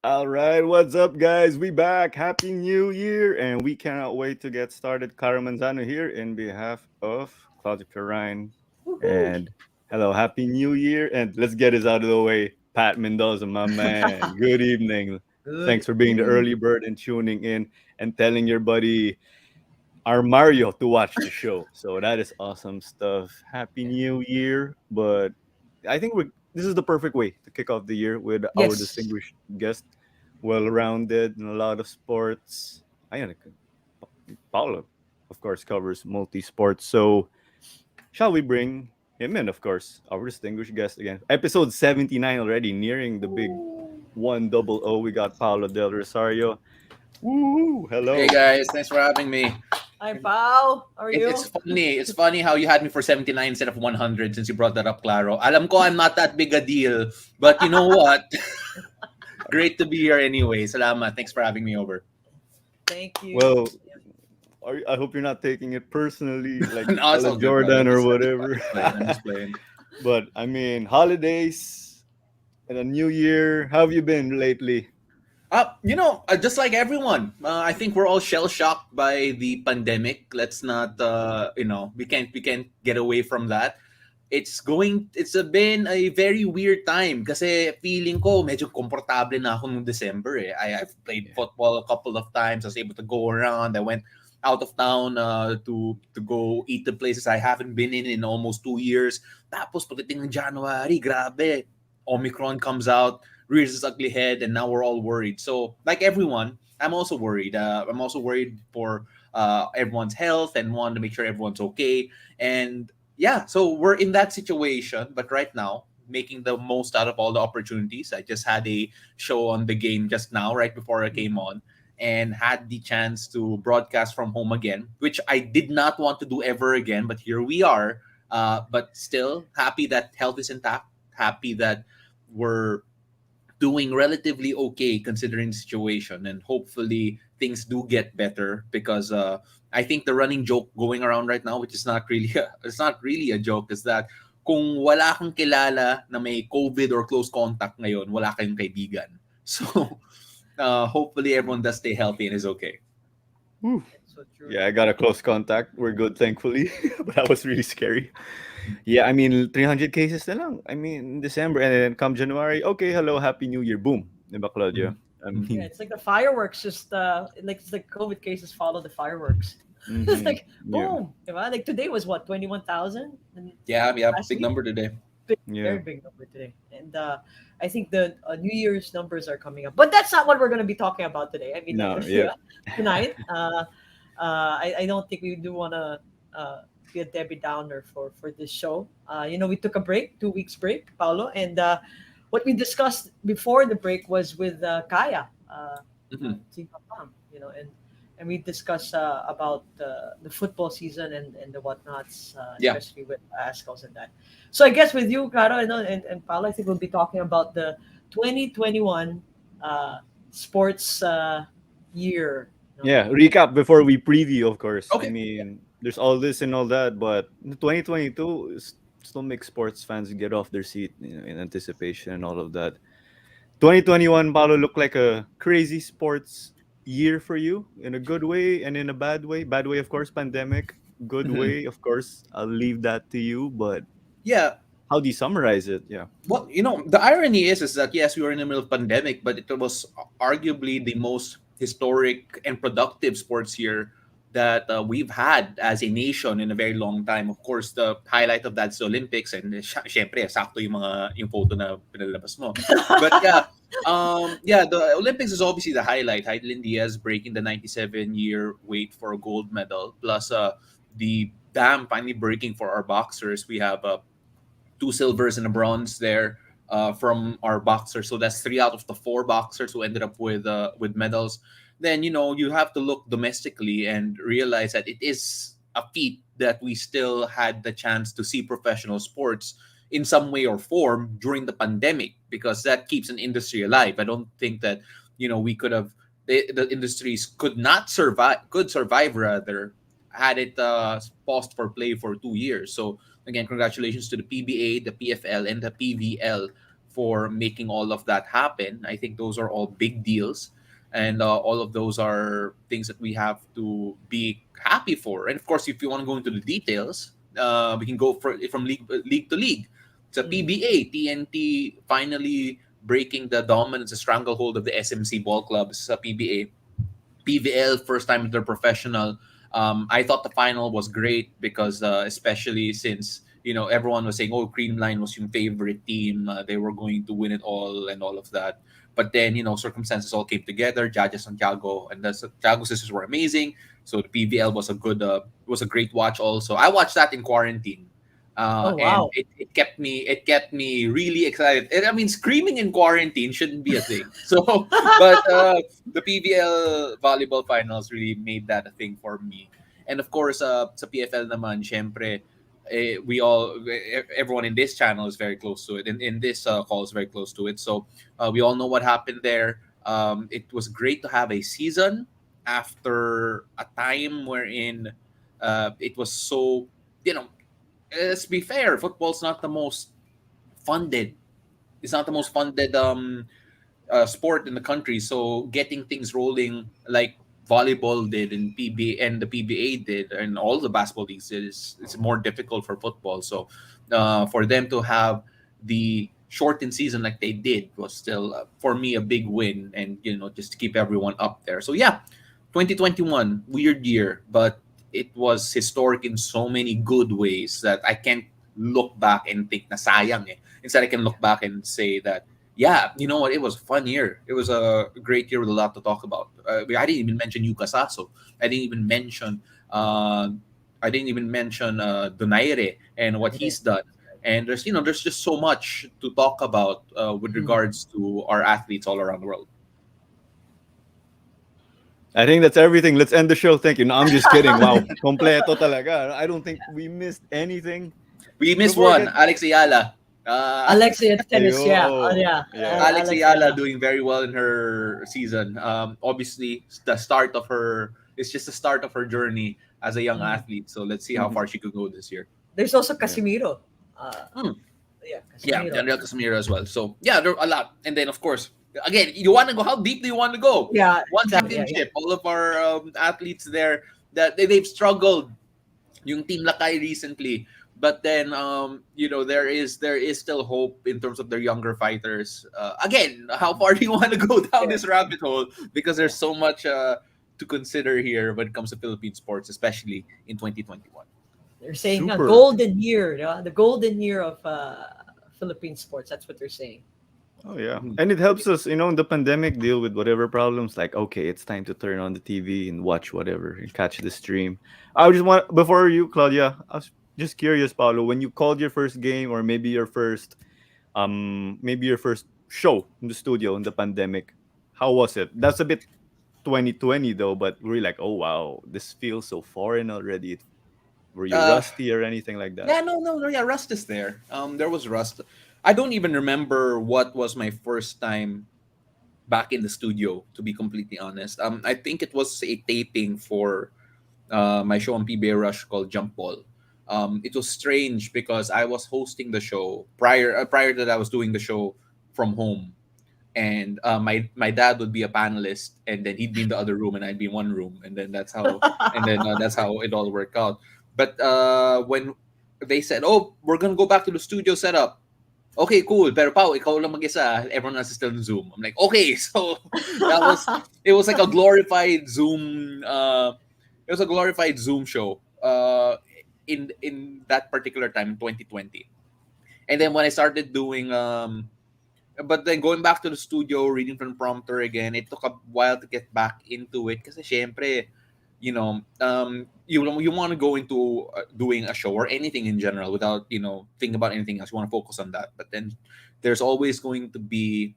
All right, what's up, guys? We back. Happy New Year, and we cannot wait to get started. Caro Manzano here in behalf of Claudia Perrine. Woohoo! And hello, Happy New Year, and let's get this out of the way. Pat Mendoza, my man. Good evening. Good Thanks for being the evening. early bird and tuning in and telling your buddy our Mario to watch the show. So that is awesome stuff. Happy New Year. But I think this is the perfect way to kick off the year with our Yes. distinguished guest, well rounded in a lot of sports. I Paolo, of course, covers multi sports. So shall we bring him in, of course, our distinguished guest again. Episode 79 already, nearing the big Ooh. 100. We got Paolo Del Rosario. Woo! Hey Hello. guys, thanks for having me. Hi, Pao. How are It's you? funny. It's funny how you had me for 79 instead of 100 since you brought that up, Claro. Alam ko I'm not that big a deal, but you know what? Great to be here anyway. Salamat. Thanks for having me over. Thank you. Well, I hope you're not taking it personally, like No, it's Ella all good, bro. Jordan or I'm whatever. just playing. I'm just playing. But I mean, holidays and a new year. How have you been lately? Just like everyone, I think we're all shell shocked by the pandemic. Let's not, we can't get away from that. Been a very weird time kasi feeling ko medyo komportable na ako nung December eh. I've played Yeah. football a couple of times. I was able to go around. I went out of town to go eat the places I haven't been in almost 2 years. Tapos pagdating ng January, grabe. Omicron comes out, rears its ugly head, and now we're all worried. So, like everyone, I'm also worried. I'm also worried for everyone's health and want to make sure everyone's okay. And yeah, so we're in that situation, but right now, making the most out of all the opportunities. I just had a show on the game just now, right before I came on, and had the chance to broadcast from home again, which I did not want to do ever again, but here we are. But still happy that health is intact, happy that we're doing relatively okay considering the situation, and hopefully things do get better because I think the running joke going around right now, which is not really it's not really a joke, is that kung wala kang kilala na may COVID or close contact ngayon, wala kayong kaibigan. So hopefully everyone does stay healthy and is okay. Whew. It's so true. Yeah, I got a close contact. We're good, thankfully. But that was really scary. Yeah, I mean, 300 cases na lang. I mean, December and then come January, okay, hello, Happy New Year. Boom. Diba, Claudia? Mhm. I Yeah, mean, it's like the fireworks. Just it's like COVID cases follow the fireworks. It's mhm, like yeah, boom. Diba? Like today was what 21,000, and Yeah, last big week number today. big, yeah. very big number today. And I think the New Year's numbers are coming up, but that's not what we're going to be talking about today. I mean, No, yeah. tonight. I don't think we do want to be a Debbie Downer for this show. We took a break, 2 weeks break, Paulo, and what we discussed before the break was with Kaya, Mhm. Team Mom, and we discussed about the football season and the whatnots, Yeah. especially with Ascals and that. So I guess with you, Caro, and Paulo, I think we'll be talking about the 2021 uh, sports year. Yeah, recap before we preview, of course. I Okay. mean, there's all this and all that, but 2022 still makes sports fans get off their seat, in anticipation and all of that. 2021, Paulo, looked like a crazy sports year for you in a good way and in a bad way. Bad way, of course, pandemic. Good Mhm. way, of course, I'll leave that to you. But Yeah. how do you summarize it? Yeah. Well, the irony is that yes, we were in the middle of pandemic, but it was arguably the most historic and productive sports year that we've had as a nation in a very long time. Of course, the highlight of that's the Olympics, and syempre, sakto yung photo na pinalabas mo. But yeah, the Olympics is obviously the highlight. Hidilyn Diaz breaking the 97-year wait for a gold medal, plus the dam finally breaking for our boxers. We have two silvers and a bronze there from our boxers. So that's three out of the four boxers who ended up with medals. Then you have to look domestically and realize that it is a feat that we still had the chance to see professional sports in some way or form during the pandemic, because that keeps an industry alive. I don't think that we could have the industries could survive rather had it paused for play for 2 years. So again, congratulations to the PBA, the PFL, and the PVL for making all of that happen. I think those are all big deals, and all of those are things that we have to be happy for. And of course, if you want to go into the details, we can go from league to league. So Mm. PBA, TNT finally breaking the dominance, the stranglehold of the SMC ball clubs sa PBA. PVL, first time they're professional. I thought the final was great because, especially since everyone was saying, "Oh, Creamline was your favorite team. They were going to win it all and all of that." But then circumstances all came together. Jaja Santiago and the Santiago sisters were amazing. So the PVL was a great watch. Also, I watched that in quarantine. Oh And wow. it kept me really excited. And I mean, screaming in quarantine shouldn't be a thing. So, but the PBL volleyball finals really made that a thing for me. And of course, sa PFL naman, syempre, everyone in this channel is very close to it, and in this call is very close to it. So we all know what happened there. It was great to have a season after a time wherein it was so, you know, let's be fair, football's not the most funded. It's not the most funded sport in the country. So getting things rolling like volleyball did and the PBA did and all the basketball leagues did is it's more difficult for football. So for them to have the shortened season like they did was still for me a big win, and just to keep everyone up there. So yeah, 2021 weird year, but it was historic in so many good ways that I can't look back and think na sayang eh. Instead, I can look back and say that yeah, you know what? It was a fun year. It was a great year with a lot to talk about. I didn't even mention Yuka Sasso. I didn't even mention. Uh, I didn't even mention Donaire and what Okay. he's done. And there's just so much to talk about with Mm. regards to our athletes all around the world. I think that's everything. Let's end the show. Thank you. No, I'm just kidding. Wow. Completo talaga. I don't think we missed anything. We missed Before we one, get Alex Ayala. Uh, Alexia tennis, yeah. Oh Ayo. yeah. Yeah. Alex Ayala Alexia. doing very well in her season. Obviously, the start of her it's just the start of her journey as a young Mm. athlete. So let's see how Mhm. far she could go this year. There's also Yeah. Casimiro. Uh, Hmm. yeah, Yeah, Casimiro. Daniel Casimiro as well. So yeah, there are a lot. And then of course, again, you want to go? How deep do you want to go? Yeah, One exactly. Yeah, yeah. championship. All of our athletes there that they've struggled. Yung Team Lakay recently, but then there is still hope in terms of their younger fighters. Again, how far do you want to go down Yeah, this rabbit hole? Because yeah. there's so much to consider here when it comes to Philippine sports, especially in 2021. They're saying a Super. golden year, the golden year of Philippine sports. That's what they're saying. Oh yeah. Mhm. And it helps us, in the pandemic deal with whatever problems. Like, okay, it's time to turn on the TV and watch whatever and catch the stream. I just want before you, Claudia, I was just curious, Paulo, when you called your first game or maybe your first show in the studio in the pandemic, how was it? That's a bit 2020 though, but we're like, oh wow, this feels so foreign already. Were you Uh, rusty or anything like that? yeah, no, no, no, yeah, rust is there. There was rust. I don't even remember what was my first time back in the studio, to be completely honest. I think it was a taping for my show on PBA Rush called Jump Ball. It was strange because I was hosting the show prior to that. I was doing the show from home, and my dad would be a panelist, and then he'd be in the other room, and I'd be in one room, and then that's how it all worked out. But when they said, "Oh, we're gonna go back to the studio setup," okay, cool. Pero Pao, ikaw lang mag-isa. Everyone else is still in Zoom. I'm like, okay. So that was it was like a glorified Zoom. It was a glorified Zoom show. In that particular time, 2020. And then when I started doing but then going back to the studio, reading from the prompter again, it took a while to get back into it. Kasi syempre, you want to go into doing a show or anything in general without thinking about anything else. You want to focus on that, but then there's always going to be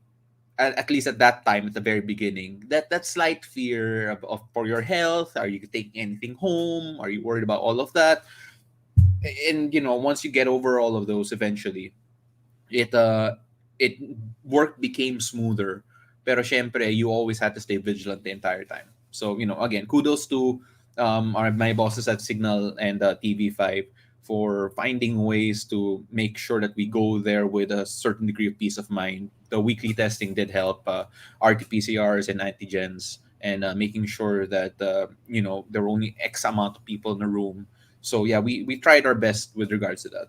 at least at that time at the very beginning that slight fear of for your health. Are you taking anything home? Are you worried about all of that? And once you get over all of those, eventually it it work became smoother. Pero syempre, you always had to stay vigilant the entire time. So again, kudos to my bosses at Signal and TV5 for finding ways to make sure that we go there with a certain degree of peace of mind. The weekly testing did help, RT-PCRs and antigens, and making sure that there were only X amount of people in the room. So yeah, we tried our best with regards to that.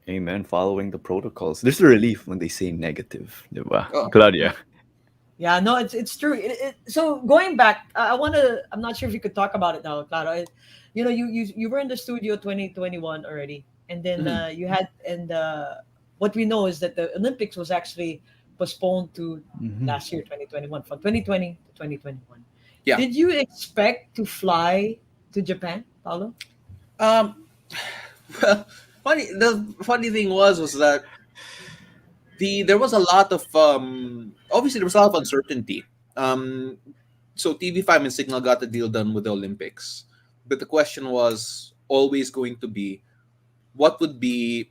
Amen. Following the protocols. There's a relief when they say negative, diba? Oh, Claudia. Yeah, no, it's true. So going back, I want to. I'm not sure if you could talk about it now, Claro. You were in the studio 2021 already, and then mhm. you had and what we know is that the Olympics was actually postponed to Mhm. last year 2021 from 2020 to 2021. Yeah. Did you expect to fly to Japan, Paulo? Um, well, the funny thing was that there was a lot of obviously there was a lot of uncertainty. Um, so TV5 and Signal got the deal done with the Olympics, but the question was always going to be what would be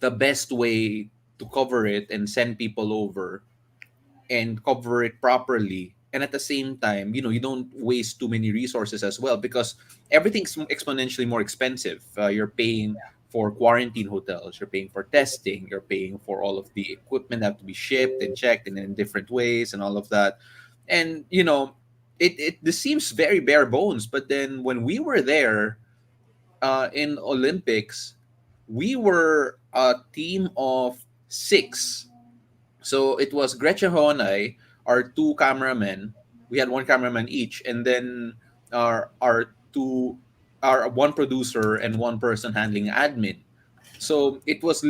the best way to cover it and send people over and cover it properly, and at the same time you don't waste too many resources as well, because everything's exponentially more expensive. You're paying for quarantine hotels, you're paying for testing, you're paying for all of the equipment that have to be shipped and checked and in different ways and all of that. And it this seems very bare bones, but then when we were there in Olympics, we were a team of six. So it was Gretchen Ho and I, our two cameramen. We had one cameraman each, and then our one producer and one person handling admin. So it was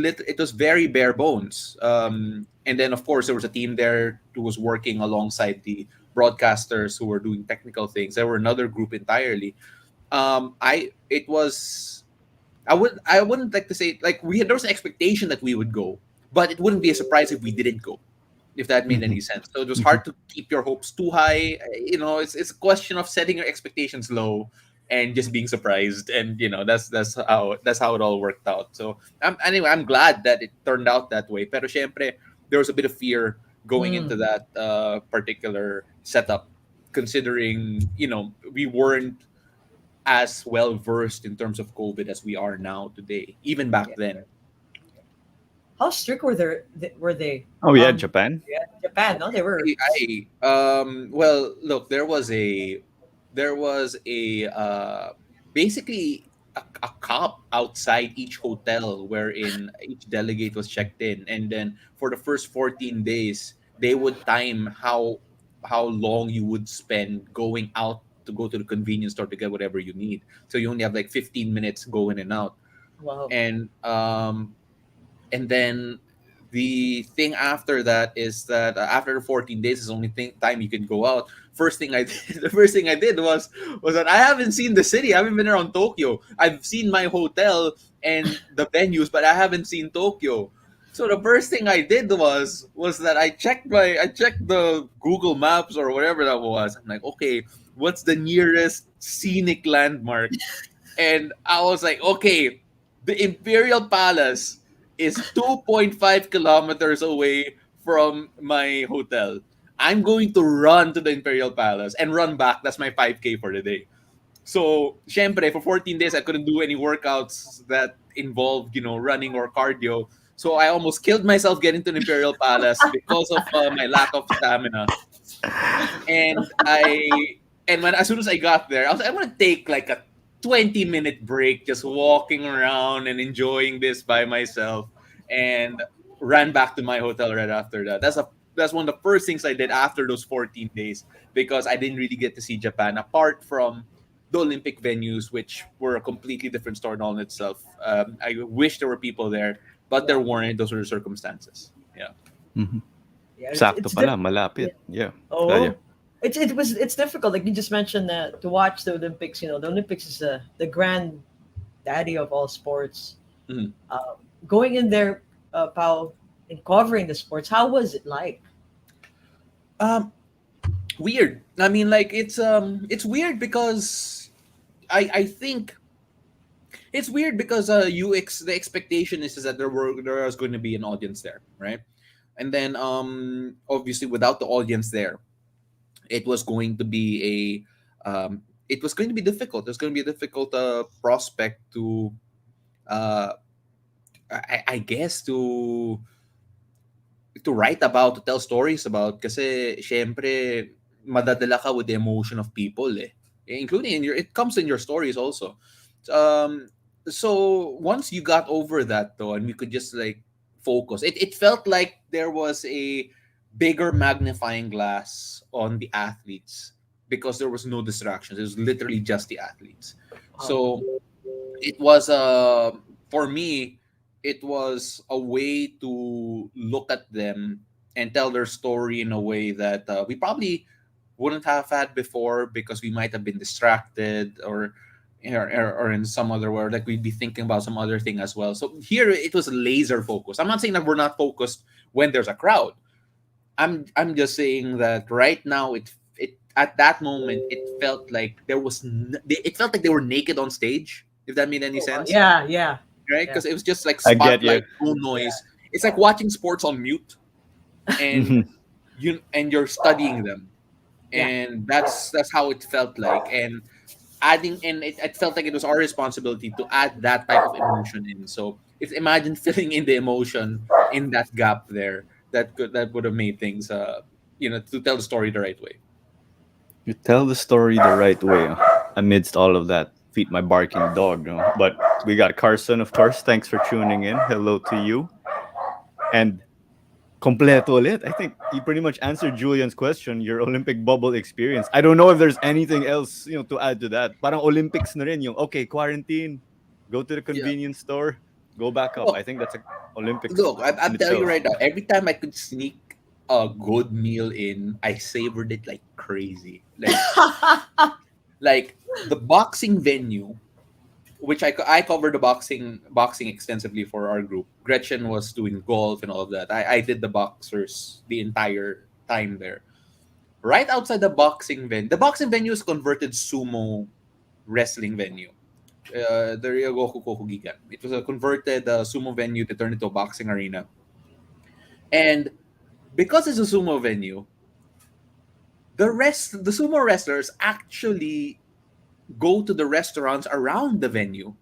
very bare bones. And then of course there was a team there who was working alongside the broadcasters who were doing technical things. There were another group entirely. I it was I wouldn't like to say, like, there was an expectation that we would go, but it wouldn't be a surprise if we didn't go, if that made Mhm. any sense. So it was Mhm. hard to keep your hopes too high. It's a question of setting your expectations low and just being surprised, and that's how it all worked out. So anyway, I'm glad that it turned out that way. Pero syempre, there was a bit of fear going Mm, into that particular setup, considering we weren't as well versed in terms of COVID as we are now today, even back yeah. then. How strict were they? Oh yeah, Japan. Yeah, Japan. No, they were. Well, look, there was a basically a cop outside each hotel wherein each delegate was checked in, and then for the first 14 days they would time how long you would spend going out to go to the convenience store to get whatever you need. So you only have like 15 minutes go in and out. Wow. And um and then the thing after that is that after the 14 days is the only time you can go out. First thing I did, the first thing I did was that I haven't seen the city. I haven't been around Tokyo. I've seen my hotel and the venues, but I haven't seen Tokyo. So the first thing I did was that I checked the Google Maps or whatever that was. I'm like, okay, what's the nearest scenic landmark? And I was like, okay, the Imperial Palace is 2.5 kilometers away from my hotel. I'm going to run to the Imperial Palace and run back. That's my 5K for the day. So, syempre, for 14 days, I couldn't do any workouts that involved, running or cardio. So I almost killed myself getting to the Imperial Palace because of my lack of stamina. And when as soon as I got there, I was like, I'm gonna take like a 20-minute break, just walking around and enjoying this by myself, and ran back to my hotel right after that. That's one of the first things I did after those 14 days, because I didn't really get to see Japan apart from the Olympic venues, which were a completely different story all in itself. I wish there were people there, but Yeah. there weren't. Those were the circumstances. Yeah. Mhm. Yeah. Sakto It's pala, yeah. malapit. Yeah. Claudia. Oh, it's difficult. Like you just mentioned to watch the Olympics. The Olympics is the grand daddy of all sports. Mhm. Uh, Going in there, Pao, and covering the sports. How was it like? Um, Weird. I mean, like, it's weird because I think it's weird because the expectation is that there was going to be an audience there, right? And then obviously without the audience there, it was going to be a it was going to be difficult. It was going to be a difficult prospect to, uh, I guess, to write about, to tell stories about. Kasi, syempre, madadala ka with the emotion of people eh. Including in your, it comes in your stories also. Um, so once you got over that though, and we could just like focus, it felt like there was a bigger magnifying glass on the athletes because there was no distractions. It was literally just the athletes. Wow. So it was for me, it was a way to look at them and tell their story in a way that we probably wouldn't have had before because we might have been distracted, or in some other way, like we'd be thinking about some other thing as well. So here it was laser focused. I'm not saying that we're not focused when there's a crowd. I'm just saying that right now it at that moment it felt like it felt like they were naked on stage, if that made any Oh, sense, yeah, yeah, right? yeah. Because it was just like I get you. spotlight, no noise. It's like watching sports on mute, and Mhm. you're studying them, Yeah. and that's how it felt like. And adding, and it felt like it was our responsibility to add that type of emotion in. So if imagine filling in the emotion in that gap there, that would have made things to tell the story the right way. You tell the story the right way, amidst all of that. Feed my barking dog, But we got Carson, of course. Thanks for tuning in. Hello to you. And completo ulit. I think you pretty much answered Julian's question, your Olympic bubble experience. I don't know if there's anything else, to add to that. Parang Olympics na rin yung, okay, quarantine, go to the Yeah. convenience store, go back up. I Look, think that's a Olympics look, I'm in telling you itself. right now, every time I could sneak a good meal in, I savored it like crazy. Like the boxing venue, which I covered the boxing extensively for our group. Gretchen was doing golf and all of that. I did the boxers the entire time there. Right outside the boxing venue is converted sumo wrestling venue. The Ryogoku Kokugikan. It was a converted sumo venue to turn into a boxing arena. And because it's a sumo venue, the sumo wrestlers actually go to the restaurants around the venue.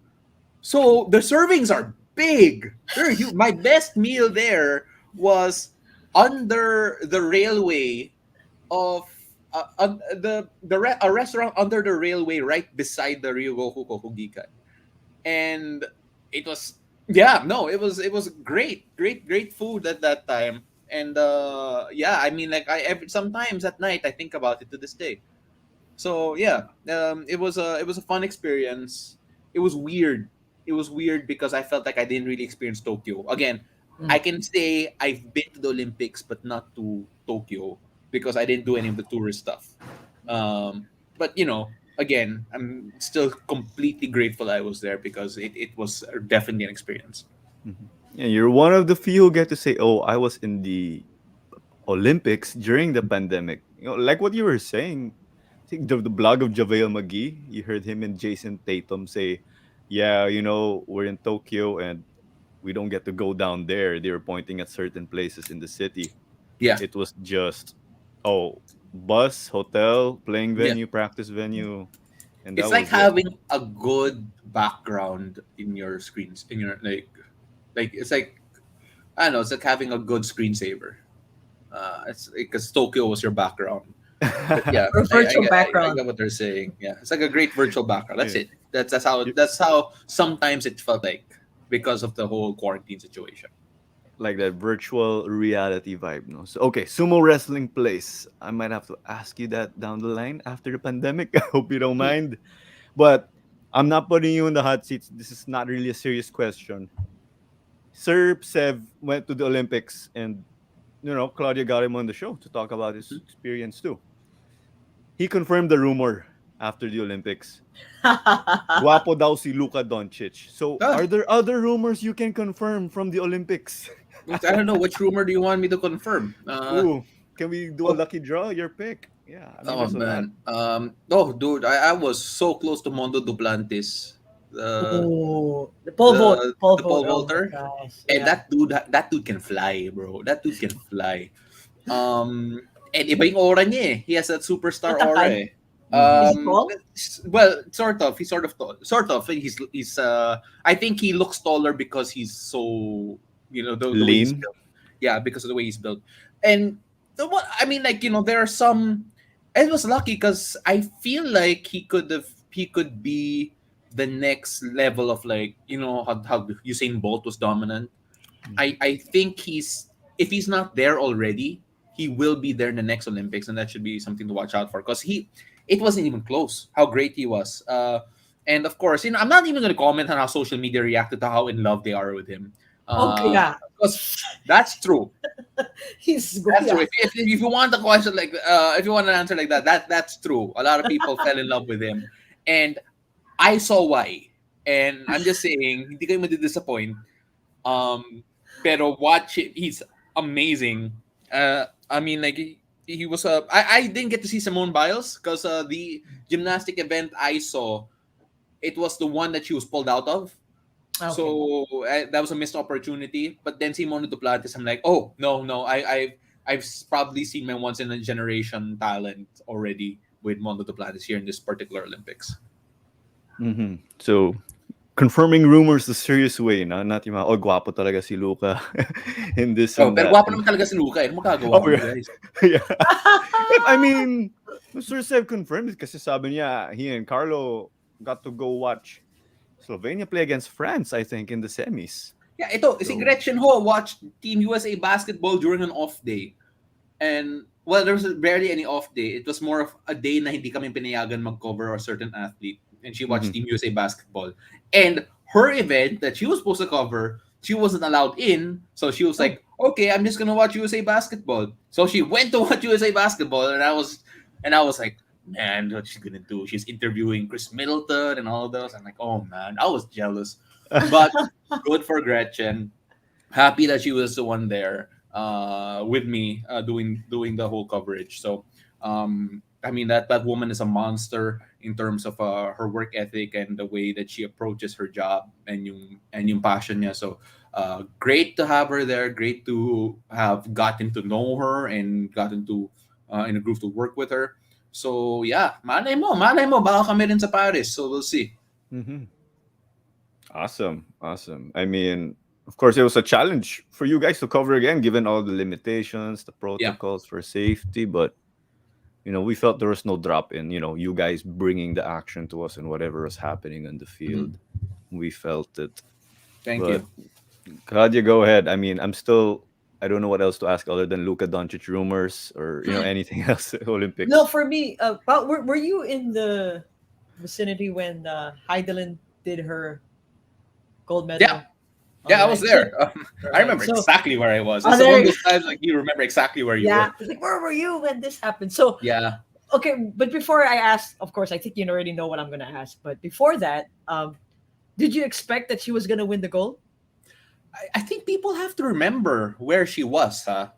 So the servings are big. They're huge. My best meal there was under the railway of a restaurant under the railway right beside the Ryogoku Kokugikan. And it was, yeah, no, it was great food at that time. And yeah, I mean, like sometimes at night I think about it to this day. So yeah, it was a fun experience. It was weird. It was weird because I felt like I didn't really experience Tokyo. Again, I Mm. can say I've been to the Olympics, but not to Tokyo because I didn't do any of the tourist stuff. But again, I'm still completely grateful I was there because it was definitely an experience. Mhm. Yeah, you're one of the few who get to say, "Oh, I was in the Olympics during the pandemic." Like what you were saying. I think the blog of JaVale McGee, you heard him and Jason Tatum say, "Yeah, we're in Tokyo and we don't get to go down there." They were pointing at certain places in the city. Yeah, It was just, oh, bus, hotel, playing yeah. venue, practice venue, and that It's like was it. having a good background in your screens, in your like it's like, I don't know, it's like having a good screensaver. It's because Tokyo was your background. But yeah, Or I virtual get I background. get what they're saying. Yeah, it's like a great virtual background. That's Yeah. it. That's how sometimes it felt like because of the whole quarantine situation. Like that virtual reality vibe, no? So okay, sumo wrestling place. I might have to ask you that down the line after the pandemic. I hope you don't Mm. mind. But I'm not putting you in the hot seats. This is not really a serious question. Sir Sev went to the Olympics, and Claudia got him on the show to talk about his experience too. He confirmed the rumor after the Olympics. Guapo daw si Luka Doncic. So, Ah, are there other rumors you can confirm from the Olympics? I don't know which rumor do you want me to confirm. Ooh, can we do a Oh, lucky draw? Your pick. Yeah, I'm oh interested in that. man. Oh dude, I was so close to Mondo Duplantis. The Oh, the pole vault, the pole the vault. pole Oh my vaulter. gosh, And yeah. that dude can fly, bro. That dude can fly. And iba yung aura niya eh. He has that superstar aura Matakad. eh. Is he Mm-hmm. tall? Well, sort of. He's sort of tall. Sort of. He's. I think he looks taller because he's so, the way he's Lean. built. Yeah, because of the way he's built. And what I mean, like, there are some. It was lucky because I feel like he could be the next level of, like, how Usain Bolt was dominant. I think if he's not there already, he will be there in the next Olympics, and that should be something to watch out for because it wasn't even close how great he was. And of course, I'm not even going to comment on how social media reacted to how in love they are with him. Okay, Uh, yeah. because that's true. He's That's true. yeah. If you want a question like, if you want an answer like that, that's true. A lot of people fell in love with him, and I saw why. And I'm just saying, hindi kayo disappoint. Pero watch it. He's amazing. I mean, like, he was I didn't get to see Simone Biles because the gymnastic event I saw, it was the one that she was pulled out of. Okay. So that was a missed opportunity. But then Simone Duplantis, I'm like, oh no, no, I've probably seen my once in a generation talent already with Mondo Duplantis here in this particular Olympics. Mm-hmm. So confirming rumors the serious way, na not yung mga, oh, gwapo talaga si Luca in this Oh, and pero that. gwapo naman talaga si Luca. Ano magagawa Oh, mo, yeah. guys? Yeah. I mean, Sir Sev confirmed it kasi sabi niya, he and Carlo got to go watch Slovenia play against France, I think, in the semis. Yeah, ito, si So, Gretchen Ho watched Team USA basketball during an off day. And, well, there was barely any off day. It was more of a day na hindi kami pinayagan mag-cover a certain athlete. And she watched mhm. Team USA basketball. And her event that she was supposed to cover, she wasn't allowed in. So she was Oh, like, okay, I'm just gonna watch USA basketball. So she went to watch USA basketball, and I was like, man, what's she gonna do? She's interviewing Chris Middleton and all of those. I'm like, oh man, I was jealous. But good for Gretchen. Happy that she was the one there with me doing the whole coverage. So I mean, that woman is a monster in terms of her work ethic and the way that she approaches her job and yung passion niya. So great to have her there. Great to have gotten to know her and gotten to in a group to work with her. So yeah, malay mo, baka kami rin sa Paris. So we'll see. Mhm. Awesome. Awesome. I mean, of course, it was a challenge for you guys to cover again, given all the limitations, the Yeah. protocols for safety. But, we felt there was no drop in, you guys bringing the action to us and whatever was happening on the Mhm. field. We felt it. Thank But, you. Claudia, go ahead. I mean, I don't know what else to ask other than Luka Doncic rumors or, anything else, no, Olympics. for me, were you in the vicinity when Hidilyn did her gold Yeah. medal? All Yeah, I was right. So, there. all I right. remember So, exactly where I was. oh, It's one there. of those times like you remember exactly where you Yeah. were. It's like, where were you when this happened? So, Yeah. okay, but before I ask, of course, I think you already know what I'm gonna ask. But before that, did you expect that she was gonna win the gold? I think people have to remember where she was, huh?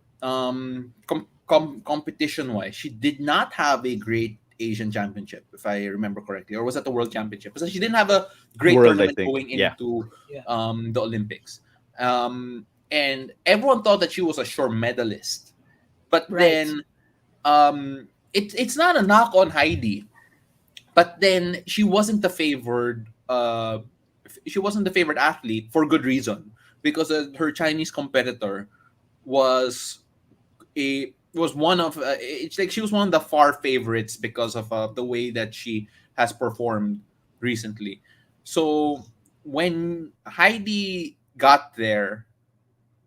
Competition wise, she did not have a great Asian championship, if I remember correctly, or was that the World Championship? Because she didn't have a great World, I tournament think. going Yeah. into Yeah. the Olympics. And everyone thought that she was a sure medalist. But Right. then it's not a knock on Heidi, but then she wasn't the favored athlete for good reason because her Chinese competitor was was one of it's like she was one of the far favorites because of the way that she has performed recently. So when Heidi got there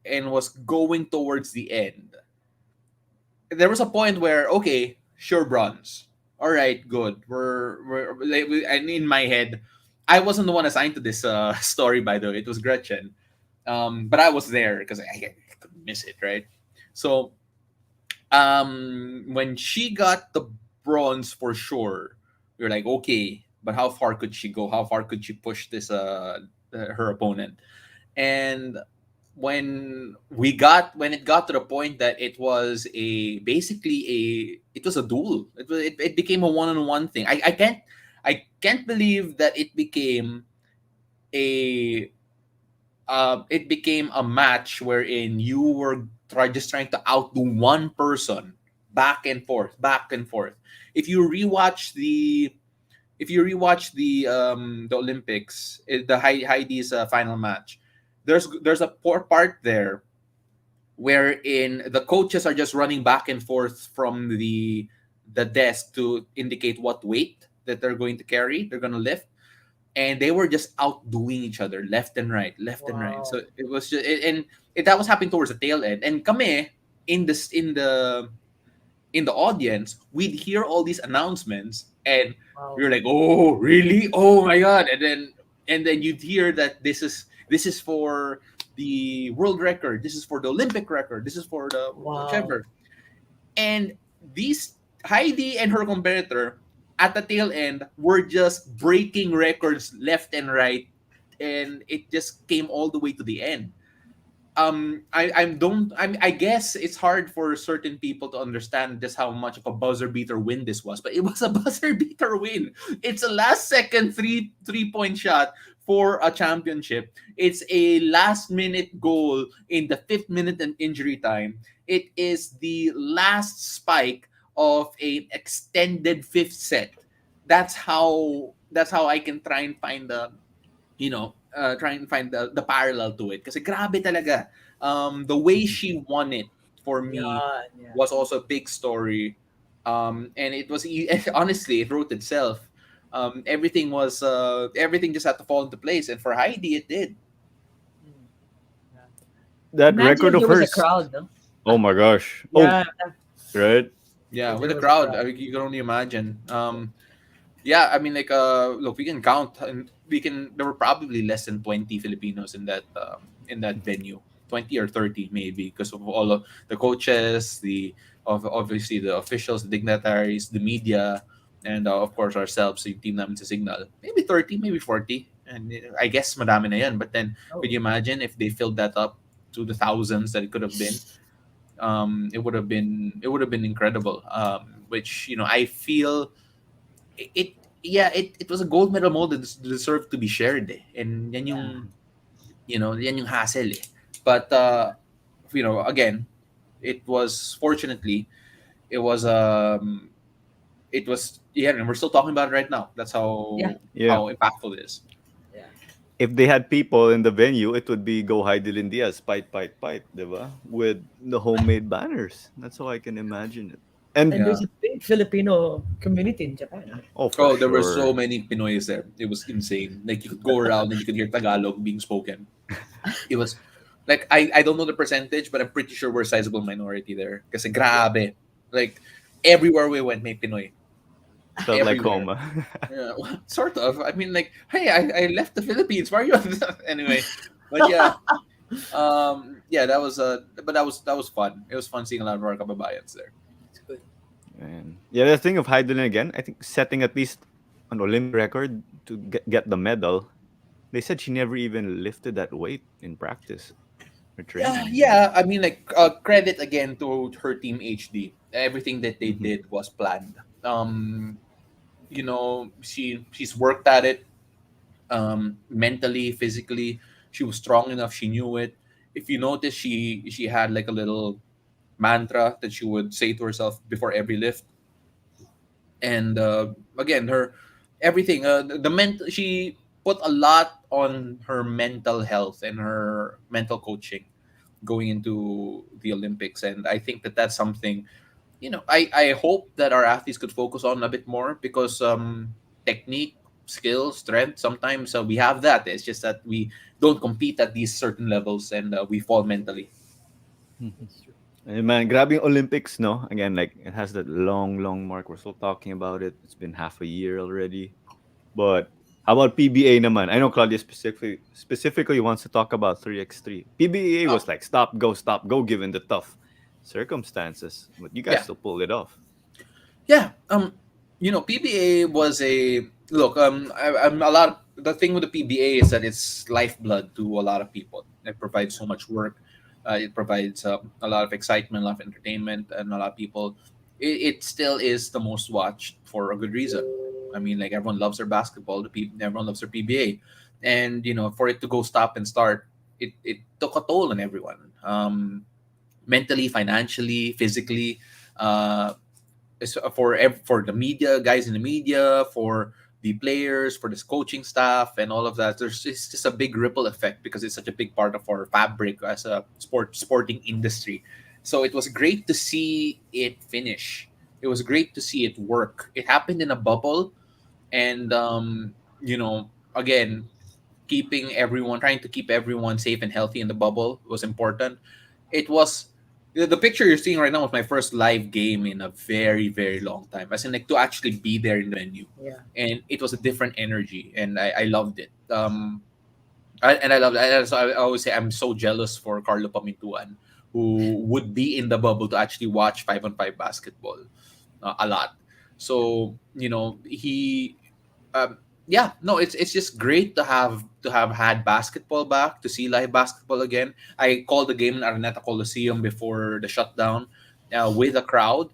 and was going towards the end, there was a point where, okay, sure, bronze. All right, good. And in my head, I wasn't the one assigned to this story, by the way. It was Gretchen. But I was there because I couldn't miss it, right? So when she got the bronze for sure, we were like, okay, but how far could she go? How far could she push this her opponent? And when it got to the point that it was a duel. It became a one-on-one thing. I can't believe that a it became a match wherein you were just trying to outdo one person back and forth, back and forth. if you rewatch the the Olympics, the Heidi's final match, there's a poor part there wherein the coaches are just running back and forth from the desk to indicate what weight that they're going to carry, they're going to lift, and they were just outdoing each other left and right, left and right. Wow. So it was just, that was happening towards the tail end, and kami in this in the audience, we'd hear all these announcements, and we Wow. were like, "Oh, really? Oh my god!" And then you'd hear that this is for the world record, this is for the Olympic record, this is for the Wow. whichever. And these Heidi and her competitor at the tail end were just breaking records left and right, and it just came all the way to the end. I guess it's hard for certain people to understand just how much of a buzzer beater win this was, but it was a buzzer beater win. It's a last second three point shot for a championship. It's a last minute goal in the 5th minute and injury time. It is the last spike of an extended fifth set. That's how I can try and find try and find the parallel to it. Kasi grabe talaga. The way she won it for me Yeah. Yeah. was also a big story. And it was honestly, it wrote itself. Everything just had to fall into place, and for Heidi, it did. Mm. Yeah. That Imagine record if of there was a hers. crowd, no? Oh my gosh. Oh, Yeah. right. Yeah, If with there the was a crowd, crowd. you can only imagine. Yeah, I mean, like, look, we can count, and we can. There were probably less than 20 Filipinos in that venue, 20 or 30 maybe, because of all of the coaches, of obviously the officials, the dignitaries, the media, and of course ourselves, yung team namin sa Signal. Maybe 30, maybe 40, and I guess madami na yan. But then, Oh. could you imagine if they filled that up to the thousands that it could have been? It would have been incredible. Which I feel it yeah, it was a gold medal mold that deserved to be shared, eh. And yan Yeah. yan yung hassle, eh. But again, it was fortunately it was yeah, and we're still talking about it right now. That's Yeah. Yeah. how impactful it is. Yeah. If they had people in the venue, it would be Go Hidilyn Diaz, fight, diba? With the homemade banners. That's how I can imagine it. And And Yeah. there's a big Filipino community in Japan. Huh? oh, for Oh, there were so sure. many Pinoys there. It was insane. Like, you could go around and you could hear Tagalog being spoken. It was like, I don't know the percentage, but I'm pretty sure we're a sizable minority there. Kasi grabe. Like, everywhere we went, may Pinoy. Felt like Everywhere. home. Ah. Yeah, well, sort of. I mean, like, hey, I left the Philippines. Why are you anyway? But yeah, yeah, that was fun. It was fun seeing a lot of our kababayans there. It's good. And yeah, the thing of Hidilyn again, I think setting at least an Olympic record to get the medal. They said she never even lifted that weight in practice or Yeah, training. yeah. I mean, like, credit again to her team HD. Everything that they Mhm. did was planned. She's worked at it, mentally, physically. She was strong enough. She knew it. If you notice, she had like a little mantra that she would say to herself before every lift. And again, her everything. She put a lot on her mental health and her mental coaching going into the Olympics, and I think that that's something. I hope that our athletes could focus on a bit more, because technique, skill, strength. Sometimes we have that. It's just that we don't compete at these certain levels, and we fall mentally. Mhm. That's true. And man, grabbing Olympics, no? Again, like it has that long mark. We're still talking about it. It's been half a year already. But how about PBA naman? I know Claudia specifically wants to talk about 3x3. PBA Oh, was like stop, go, given the tough circumstances. But you guys yeah, still pulled it off. yeah. PBA was a look. I'm a lot. The thing with the PBA is that it's lifeblood to a lot of people. It provides so much work. It provides a lot of excitement, a lot of entertainment, and a lot of people. It still is the most watched for a good reason. I mean, like, everyone loves their basketball. Everyone loves their PBA, and for it to go stop and start, it took a toll on everyone. Mentally, financially, physically. Uh, for the media guys in the media, for the players, for this coaching staff, and all of that. It's just a big ripple effect because it's such a big part of our fabric as a sporting industry. So it was great to see it finish. It was great to see it work. It happened in a bubble, and you know, again, trying to keep everyone safe and healthy in the bubble was important. It was the picture you're seeing right now was my first live game in a very, very long time. As in, like, to actually be there in the venue, Yeah. and it was a different energy, and I loved it. I love that. So I always say I'm so jealous for Carlo Pamintuan, who would be in the bubble to actually watch 5-on-5 basketball a lot. So he um, yeah, no, it's just great to have had basketball back, to see live basketball again. I called the game in Araneta Coliseum before the shutdown, with a crowd,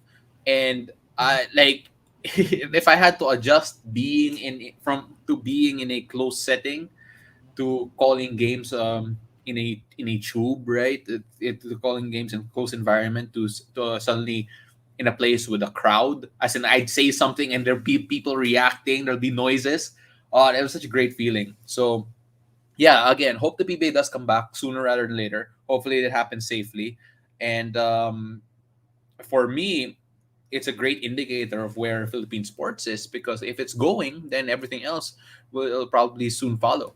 and I like if I had to adjust being in a closed setting to calling games in a tube, right? To calling games in close environment to suddenly in a place with a crowd. As in, I'd say something and there'll be people reacting. There'll be noises. Oh, it was such a great feeling. So yeah, again, hope the PBA does come back sooner rather than later. Hopefully, it happens safely. And for me, it's a great indicator of where Philippine sports is, because if it's going, then everything else will probably soon follow.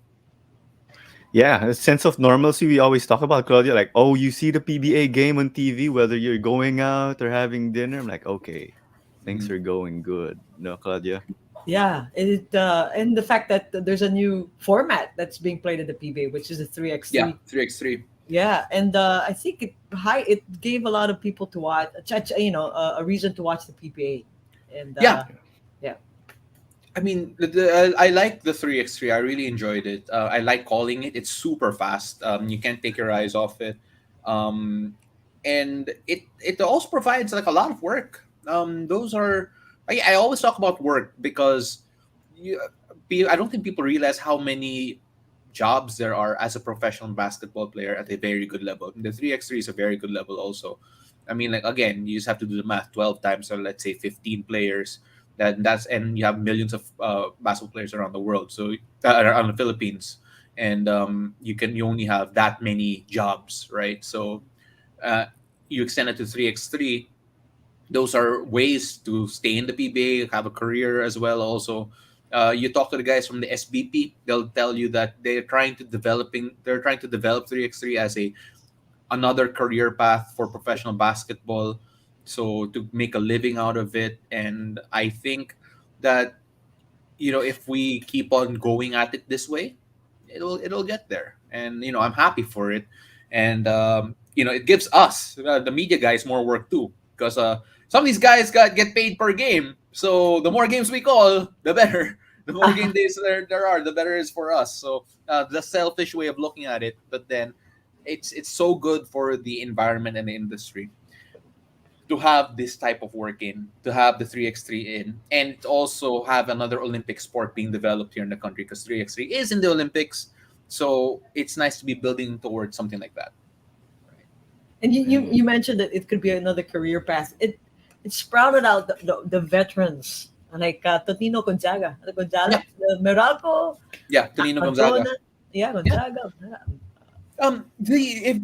Yeah, a sense of normalcy we always talk about, Claudia. Like, oh, you see the PBA game on TV, whether you're going out or having dinner. I'm like, okay, things Mhm. are going good. No, Claudia. Yeah, and the fact that there's a new format that's being played at the PBA, which is the three x Yeah, three. 3x3. Yeah, and I think it gave a lot of people to watch, a reason to watch the PBA, and Yeah, yeah, I mean, I like the 3x3. I really enjoyed it. I like calling it. It's super fast. You can't take your eyes off it. Um, and it also provides like a lot of work. Those are I always talk about work because you, I don't think people realize how many jobs there are as a professional basketball player at a very good level. The 3x3 is a very good level also. I mean, like, again, you just have to do the math. 12 times, so let's say 15 players. And you have millions of basketball players around the world, so around the Philippines, and you only have that many jobs, right? So uh, you extend it to 3x3. Those are ways to stay in the PBA, have a career as well. Also, you talk to the guys from the SBP, they'll tell you that they're trying to develop 3x3 as a another career path for professional basketball, so to make a living out of it. And I think that if we keep on going at it this way, it'll get there. And I'm happy for it. And it gives us, the media guys, more work too, because some of these guys get paid per game, so the more games we call, the better. The more game days there are, the better it is for us. So the selfish way of looking at it, but then it's so good for the environment and the industry to have this type of work in, to have the 3x3 in, and also have another Olympic sport being developed here in the country, because 3x3 is in the Olympics. So it's nice to be building towards something like that. and Yeah. you mentioned that it could be another career path. It sprouted out the veterans like Totino Gonzaga, Yeah, Gonzalez, Meralco, yeah, Tonino Gonzaga. Madonna, yeah, Yeah. Gonzaga. Yeah.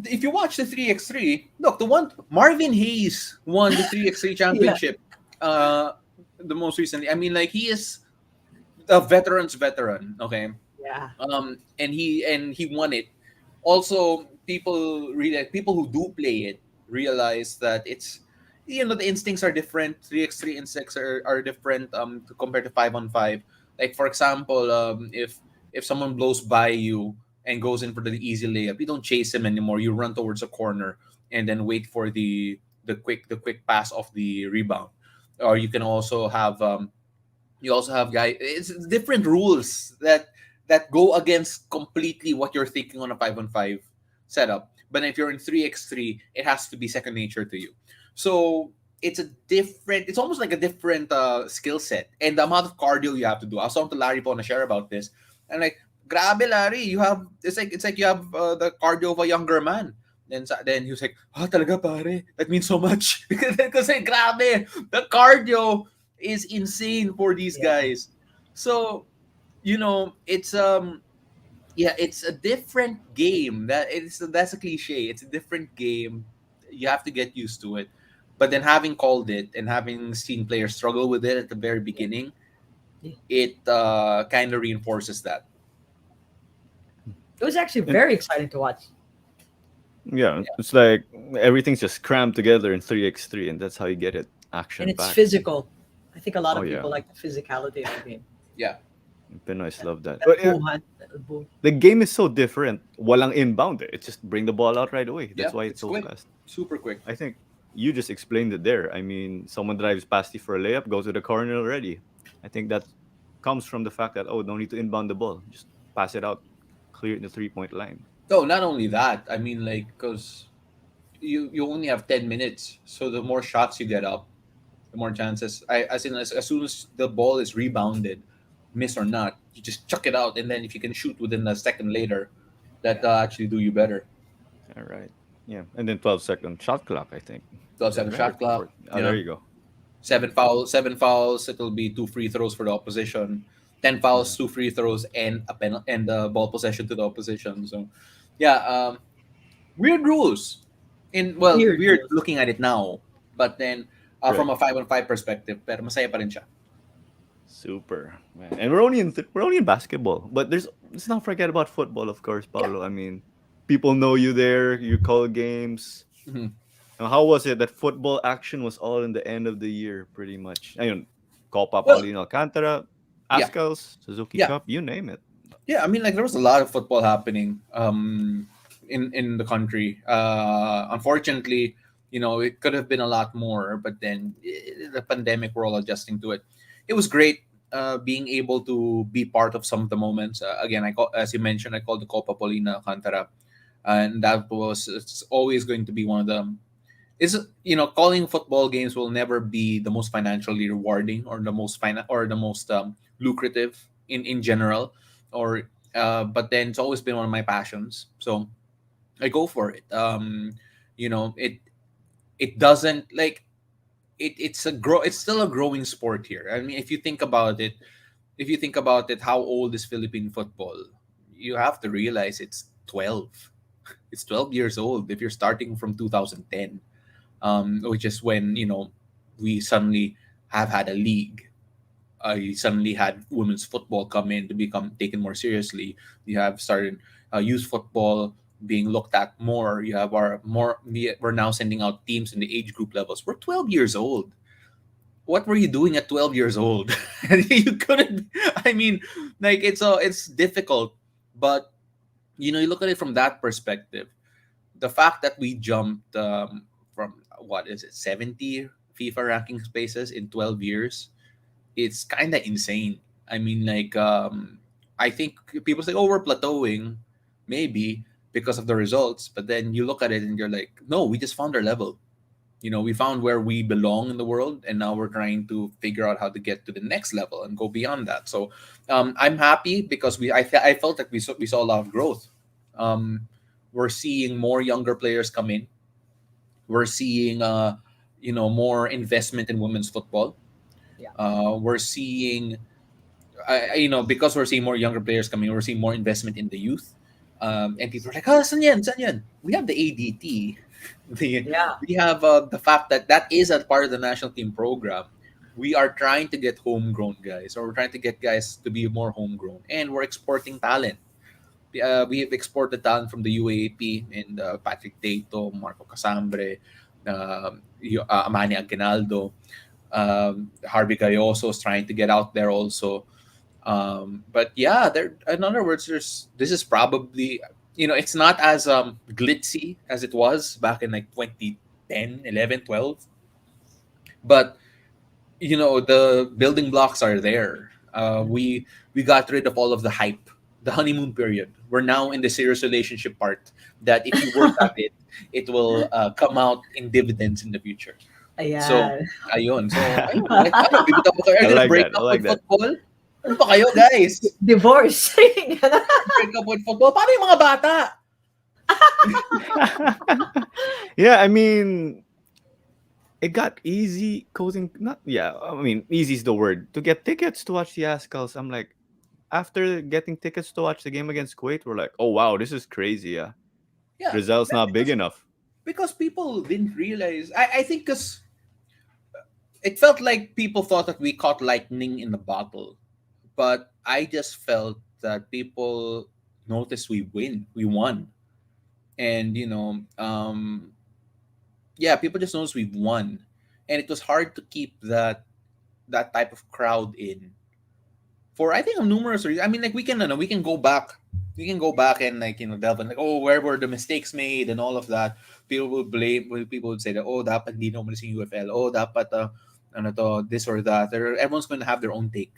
If you watch the 3x3, look, the one Marvin Hayes won the 3x3 Yeah, championship, uh, the most recently. I mean, like, he is a veteran's veteran. Okay, yeah, and he won it. Also, people who do play it realize that it's the instincts are different. 3x3 instincts are different compared to 5-on-5. Like, for example, if someone blows by you and goes in for the easy layup, you don't chase him anymore. You run towards a corner and then wait for the quick pass off the rebound. Or you also have guys. It's different rules that go against completely what you're thinking on a 5-on-5 setup. But if you're in 3x3, it has to be second nature to you. So it's almost like a different skill set, and the amount of cardio you have to do. I was talking to Larry Pona share about this, and like, grabe, Larry, it's like you have the cardio of a younger man. Then he was like, talaga pare, that means so much. Kasi grabe, the cardio is insane for these Yeah. guys. So, it's yeah, it's a different game. That's a cliche. It's a different game. You have to get used to it. But then having called it and having seen players struggle with it at the very Yeah. beginning, Yeah. it kind of reinforces that. It was actually And very exciting to watch. yeah, it's like everything's just crammed together in 3x3, and that's how you get it And action it's packed. physical. I think a lot Oh of yeah, people like the physicality of the game. Yeah. Pinoys love that. That But buhan, that buh- the game is so different. Walang inbound. It's just bring the ball out right away. Yeah. That's why it's It's so quick. fast. Super quick. I think you just explained it there. I mean, someone drives past you for a layup, goes to the corner already. I think that comes from the fact that no need to inbound the ball, just pass it out, clear the 3 point line. No, not only that. I mean, like, because you only have 10 minutes, so the more shots you get up, the more chances. As soon as the ball is rebounded, miss or not, you just chuck it out, and then if you can shoot within a second later, that yeah. actually do you better. All right. Yeah, and then 12-second shot clock. I think 12-second very shot clock. important. Oh, there you go. Seven fouls. It'll be two free throws for the opposition. 10 fouls, Mhm. two free throws, and and the ball possession to the opposition. So, yeah, weird rules. Weird Weird rules. looking at it now, but then Right. from a 5-on-5 perspective, pero masaya pa rin siya. Super, man. And we're only in basketball, but let's not forget about football, of course, Yeah. Paulo. I mean, people know you there. You call games. Mhm. Now, how was it that football action was all in the end of the year, pretty much? I mean, Copa Well, Paulino Alcantara, yeah, Ascals, Suzuki yeah, Cup, you name it. yeah. I mean, like there was a lot of football happening in the country. Unfortunately, it could have been a lot more, but then the pandemic, we're all adjusting to it. It was great being able to be part of some of the moments. Again, as you mentioned, I called the Copa Paulina Alcantara, and it's always going to be one of them. Is calling football games will never be the most financially rewarding or the most lucrative in general, or but then it's always been one of my passions, so I go for it. It doesn't like it's still a growing sport here. I mean, if you think about it, how old is Philippine football? You have to realize it's 12 years old if you're starting from 2010, which is when we suddenly have had a league. You suddenly had women's football come in to become taken more seriously. You have started youth football being looked at more. You have we're now sending out teams in the age group levels. We're 12 years old. What were you doing at 12 years old? You couldn't. I mean, like it's difficult, but you look at it from that perspective. The fact that we jumped from what is it 70 FIFA ranking spaces in 12 years, it's kind of insane. I mean, like I think people say, "Oh, we're plateauing," maybe because of the results, but then you look at it and you're like, "No, we just found our level. We found where we belong in the world, and now we're trying to figure out how to get to the next level and go beyond that." So, I'm happy because I felt like we saw a lot of growth. Um, we're seeing more younger players come in. We're seeing more investment in women's football. Yeah. We're seeing because we're seeing more younger players coming, we're seeing more investment in the youth. And people are like, "Oh, saan yan? Saan yan?" We have the ADT. Yeah. We have the fact that is a part of the national team program. We are trying to get homegrown guys, or we're trying to get guys to be more homegrown, and we're exporting talent. We have exported talent from the UAAP and Patrick Tato, Marco Casambre, Amani Aguinaldo, Harvey Gayoso is trying to get out there also. But yeah, there. In other words, this is probably it's not as glitzy as it was back in like 2010, 11, 12. But the building blocks are there. We got rid of all of the hype, the honeymoon period. We're now in the serious relationship part. That if you work at it, it will come out in dividends in the future. So, Yeah. ayun. So, ayun. Like, ano, bibitaw ba kayo? Are I you gonna like break that. I up like with that. football? Ano ba kayo, guys? Divorce. Break up with football? Paano yung mga bata? Yeah, I mean, it got easy coding. Not yeah, I mean, easy is the word to get tickets to watch the Ascals. I'm like, after getting tickets to watch the game against Kuwait, we're like, oh wow, this is crazy. Yeah, Yeah, Rizal's that's not big enough. because people didn't realize. I think because it felt like people thought that we caught lightning in the bottle, but I just felt that people noticed we won, and yeah, people just noticed we've won, and it was hard to keep that type of crowd in for I think numerous reasons. I mean, like we can go back and like delve in like, oh, where were the mistakes made and all of that. People would say that, oh, dapat hindi na umalis yung UFL, oh, dapat ano to, this or that. Everyone's going to have their own take,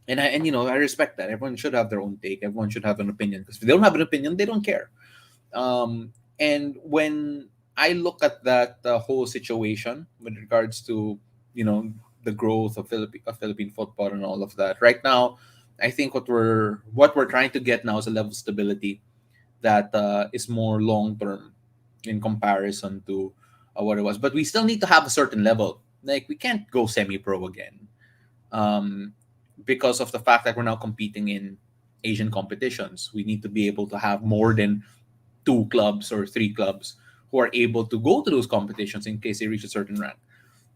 and I respect that. Everyone should have their own take. Everyone should have an opinion, because if they don't have an opinion, they don't care. And when I look at that whole situation with regards to you know the growth of Philippine football and all of that, right now, I think what we're trying to get now is a level of stability that is more long term in comparison to what it was. But we still need to have a certain level. Like we can't go semi pro again, um, because of the fact that we're now competing in Asian competitions. We need to be able to have more than two clubs or three clubs who are able to go to those competitions in case they reach a certain rank.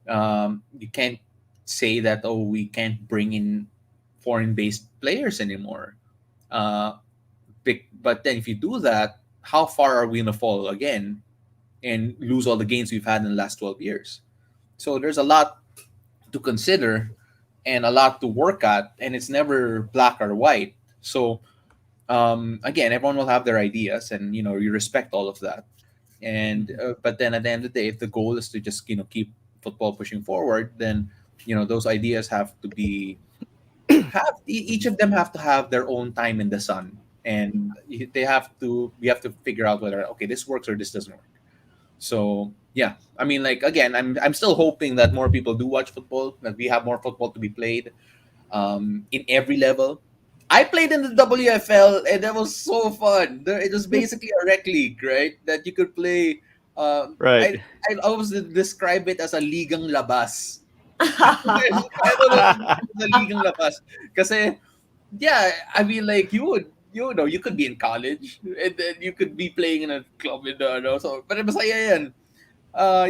You can't say that, oh, we can't bring in foreign based players anymore. Uh, but then if you do that, how far are we going to fall again and lose all the gains we've had in the last 12 years? So there's a lot to consider and a lot to work at, and it's never black or white. So again, everyone will have their ideas, and you respect all of that. And but then at the end of the day, if the goal is to just keep football pushing forward, then those ideas have to be each of them have to have their own time in the sun, and we have to figure out whether, okay, this works or this doesn't work. So yeah, I mean, like, again, I'm still hoping that more people do watch football, that we have more football to be played in every level. I played in the WFL, and that was so fun. It was basically a rec league, right? That you could play. Right. I always describe it as a ligang labas. I don't know if it's a ligang labas. Kasi, yeah, I mean, like, you could be in college, and then you could be playing in a club in the, so, but masaya yan.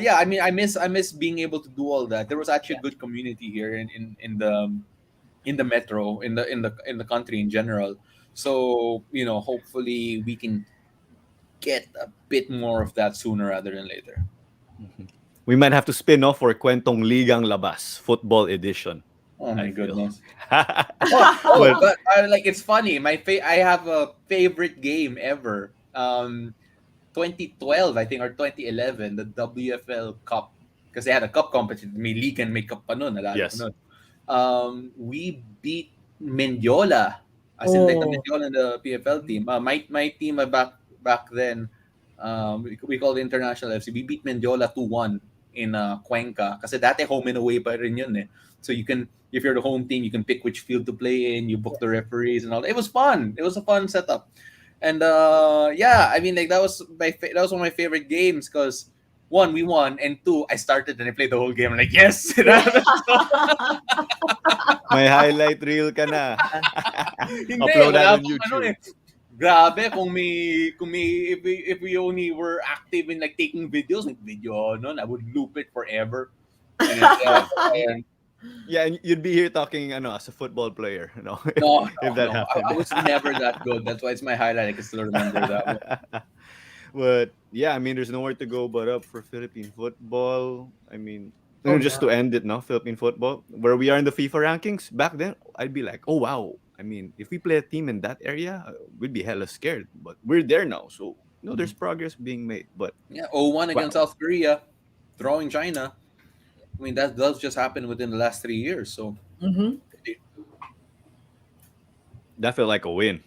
Yeah, I mean, I miss being able to do all that. There was actually a good community here in the metro, in the country in general. So hopefully we can get a bit more of that sooner rather than later. Mhm. We might have to spin off for Kwentong Ligang Labas Football Edition. Oh I my feel. goodness. Oh, But but like, it's funny. I have a favorite game ever. 2012, I think, or 2011, the WFL Cup, because they had a cup competition. May league and may cup pa nun, nalala ko yes, nun. We beat Mendiola, as in like the Oh. Mendiola and the PFL team. My team back then, we called it International FC. We beat Mendiola 2-1 in Cuenca. Kasi dati home and away pa rin yun eh. So you can, if you're the home team, you can pick which field to play in. You book the referees and all. It was fun. It was a fun setup. And yeah, I mean, like, that was one of my favorite games, because one, we won, and two, I started and I played the whole game. I'm like, yes. may highlight reel ka na. Hindi, Upload that wala on pong ano YouTube. eh. Grabe kung if we only were active in like taking videos, like video I would loop it forever. And and Yeah, and you'd be here talking as a football player, no, if no, that no. happened. I was never that good. That's why it's my highlight. I can still remember that one. But yeah, I mean, there's nowhere to go but up for Philippine football. I mean, Oh just yeah. to end it now, Philippine football, where we are in the FIFA rankings. Back then, I'd be like, oh wow. I mean, if we play a team in that area, we'd be hella scared. But we're there now, so there's progress being made. But Yeah, 0-1 against wow, South Korea, throwing China. I mean, that does just happen within the last 3 years. So, Mm-hmm. that felt like a win.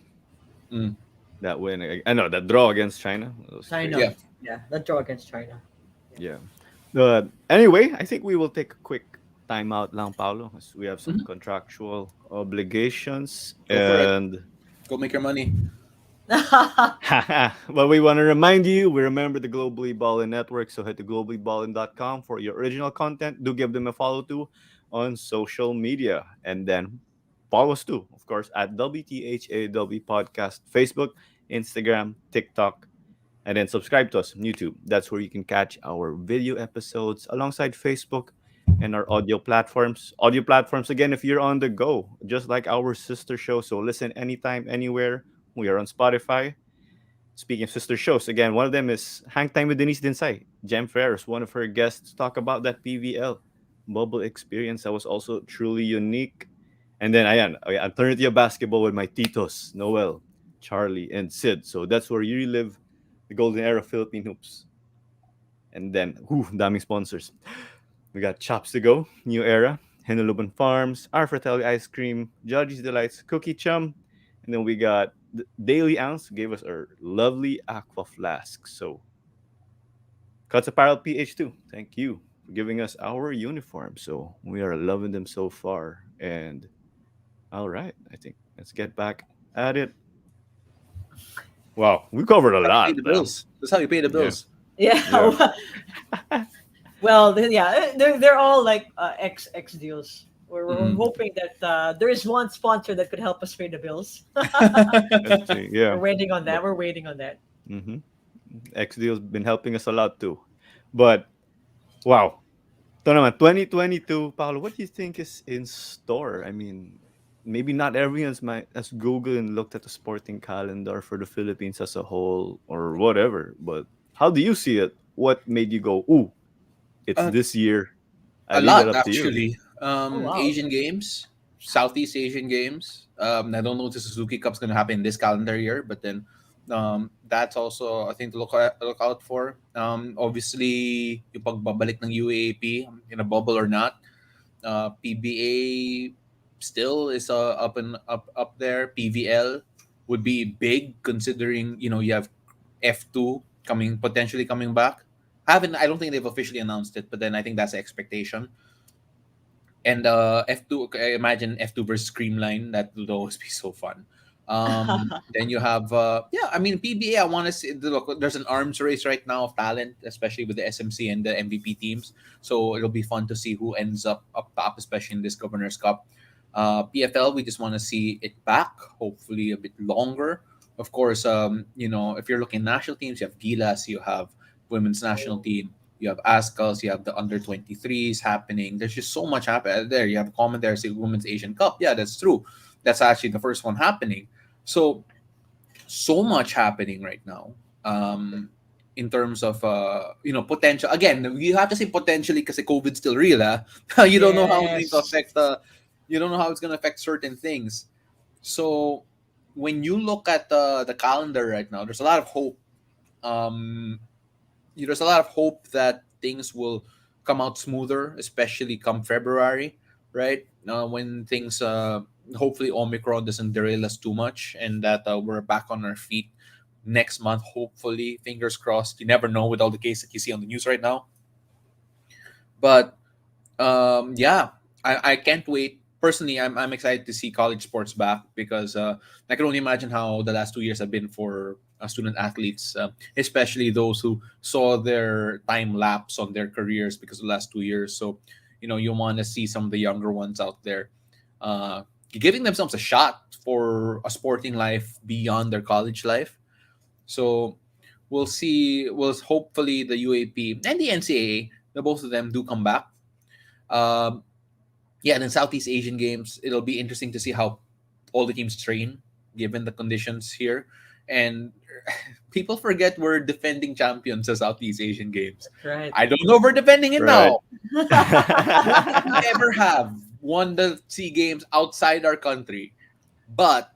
mm, That win, I know that draw against China was China. yeah. crazy. Yeah, that draw against China. Yeah. Anyway, I think we will take a quick timeout lang, Paulo, as we have some Mhm. contractual obligations. Go for it. And Go make your money. But we want to remind you, we remember the Globally Ballin Network, so head to globallyballin.com for your original content. Do give them a follow too on social media. And then follow us too, of course, at WTHAW Podcast, Facebook, Instagram, TikTok, and then subscribe to us on YouTube. That's where you can catch our video episodes alongside Facebook and our audio platforms. Audio platforms, again, if you're on the go, just like our sister show. So listen anytime, anywhere. We are on Spotify. Speaking of sister shows, again, one of them is Hang Time with Denise Dinsay. Jem Ferris, one of her guests, to talk about that PVL bubble experience that was also truly unique. And then ayan, Alternative Basketball with my titos, Noel, Charlie, and Sid. So that's where you relive the golden era of Philippine hoops. And then, daming sponsors. We got Chops to Go, New Era, Henuluban Farms, Our Fratelli Ice Cream, Judge's Delights, Cookie Chum, and then we got Daily Ounce gave us our lovely aqua flask. So, Cuts Apparel PH2, thank you for giving us our uniform. So, we are loving them so far. And all right, I think let's get back at it. Wow, we covered a How you pay lot. the bills. That's how you pay the Yeah, bills. yeah. Yeah. Well, yeah, they're all like X deals. We're Mhm. hoping that there is one sponsor that could help us pay the bills. Let's see. We're Yeah. waiting on But that. We're waiting on that. mm-hmm. XD's been helping us a lot too. But wow, ito naman, 2022, Paolo, what do you think is in store? I mean, maybe not everyone's has Google and looked at the sporting calendar for the Philippines as a whole or whatever, but how do you see it? What made you go, ooh, it's Uh, this year? I a leave it lot up to you. actually. Oh wow. Asian Games, Southeast Asian Games. I don't know if the Suzuki Cup's going to happen this calendar year, but then that's also a thing to look out for. Obviously, yung pagbabalik ng UAAP in a bubble or not. PBA still is up and up there. PVL would be big considering you have F2 potentially coming back. I don't think they've officially announced it, but then I think that's the expectation. And F2, I imagine F2 versus Creamline, that would always be so fun. Then you have yeah, I mean PBA. I want to see look. There's an arms race right now of talent, especially with the SMC and the MVP teams. So it'll be fun to see who ends up top, especially in this Governor's Cup. PFL, we just want to see it back, hopefully a bit longer. Of course, if you're looking at national teams, you have Gilas, you have women's national team, you have ASCALs, you have the under 23s happening. There's just so much happening there. You have commentary, say Women's Asian Cup. Yeah, that's true. That's actually the first one happening. So much happening right now. In terms of potential. Again, you have to say potentially because COVID's still real. You don't know how it's going to Yes. affect. You don't know how it's going to affect certain things. So when you look at the calendar right now, there's a lot of hope. Um, there's a lot of hope that things will come out smoother, especially come February, right? When things, hopefully, Omicron doesn't derail us too much, and that we're back on our feet next month. Hopefully, fingers crossed. You never know with all the cases that you see on the news right now, but yeah, I can't wait. Personally, I'm excited to see college sports back because I can only imagine how the last 2 years have been for student athletes, especially those who saw their time lapse on their careers because of the last 2 years. So, you want to see some of the younger ones out there uh, giving themselves a shot for a sporting life beyond their college life. So, we'll see. Well, hopefully the UAP and the NCAA, the both of them do come back. Um, yeah, and then Southeast Asian games, it'll be interesting to see how all the teams train given the conditions here. And people forget we're defending champions of Southeast Asian games. Right. I don't know if we're defending it Right. now. We never have won the SEA Games outside our country, but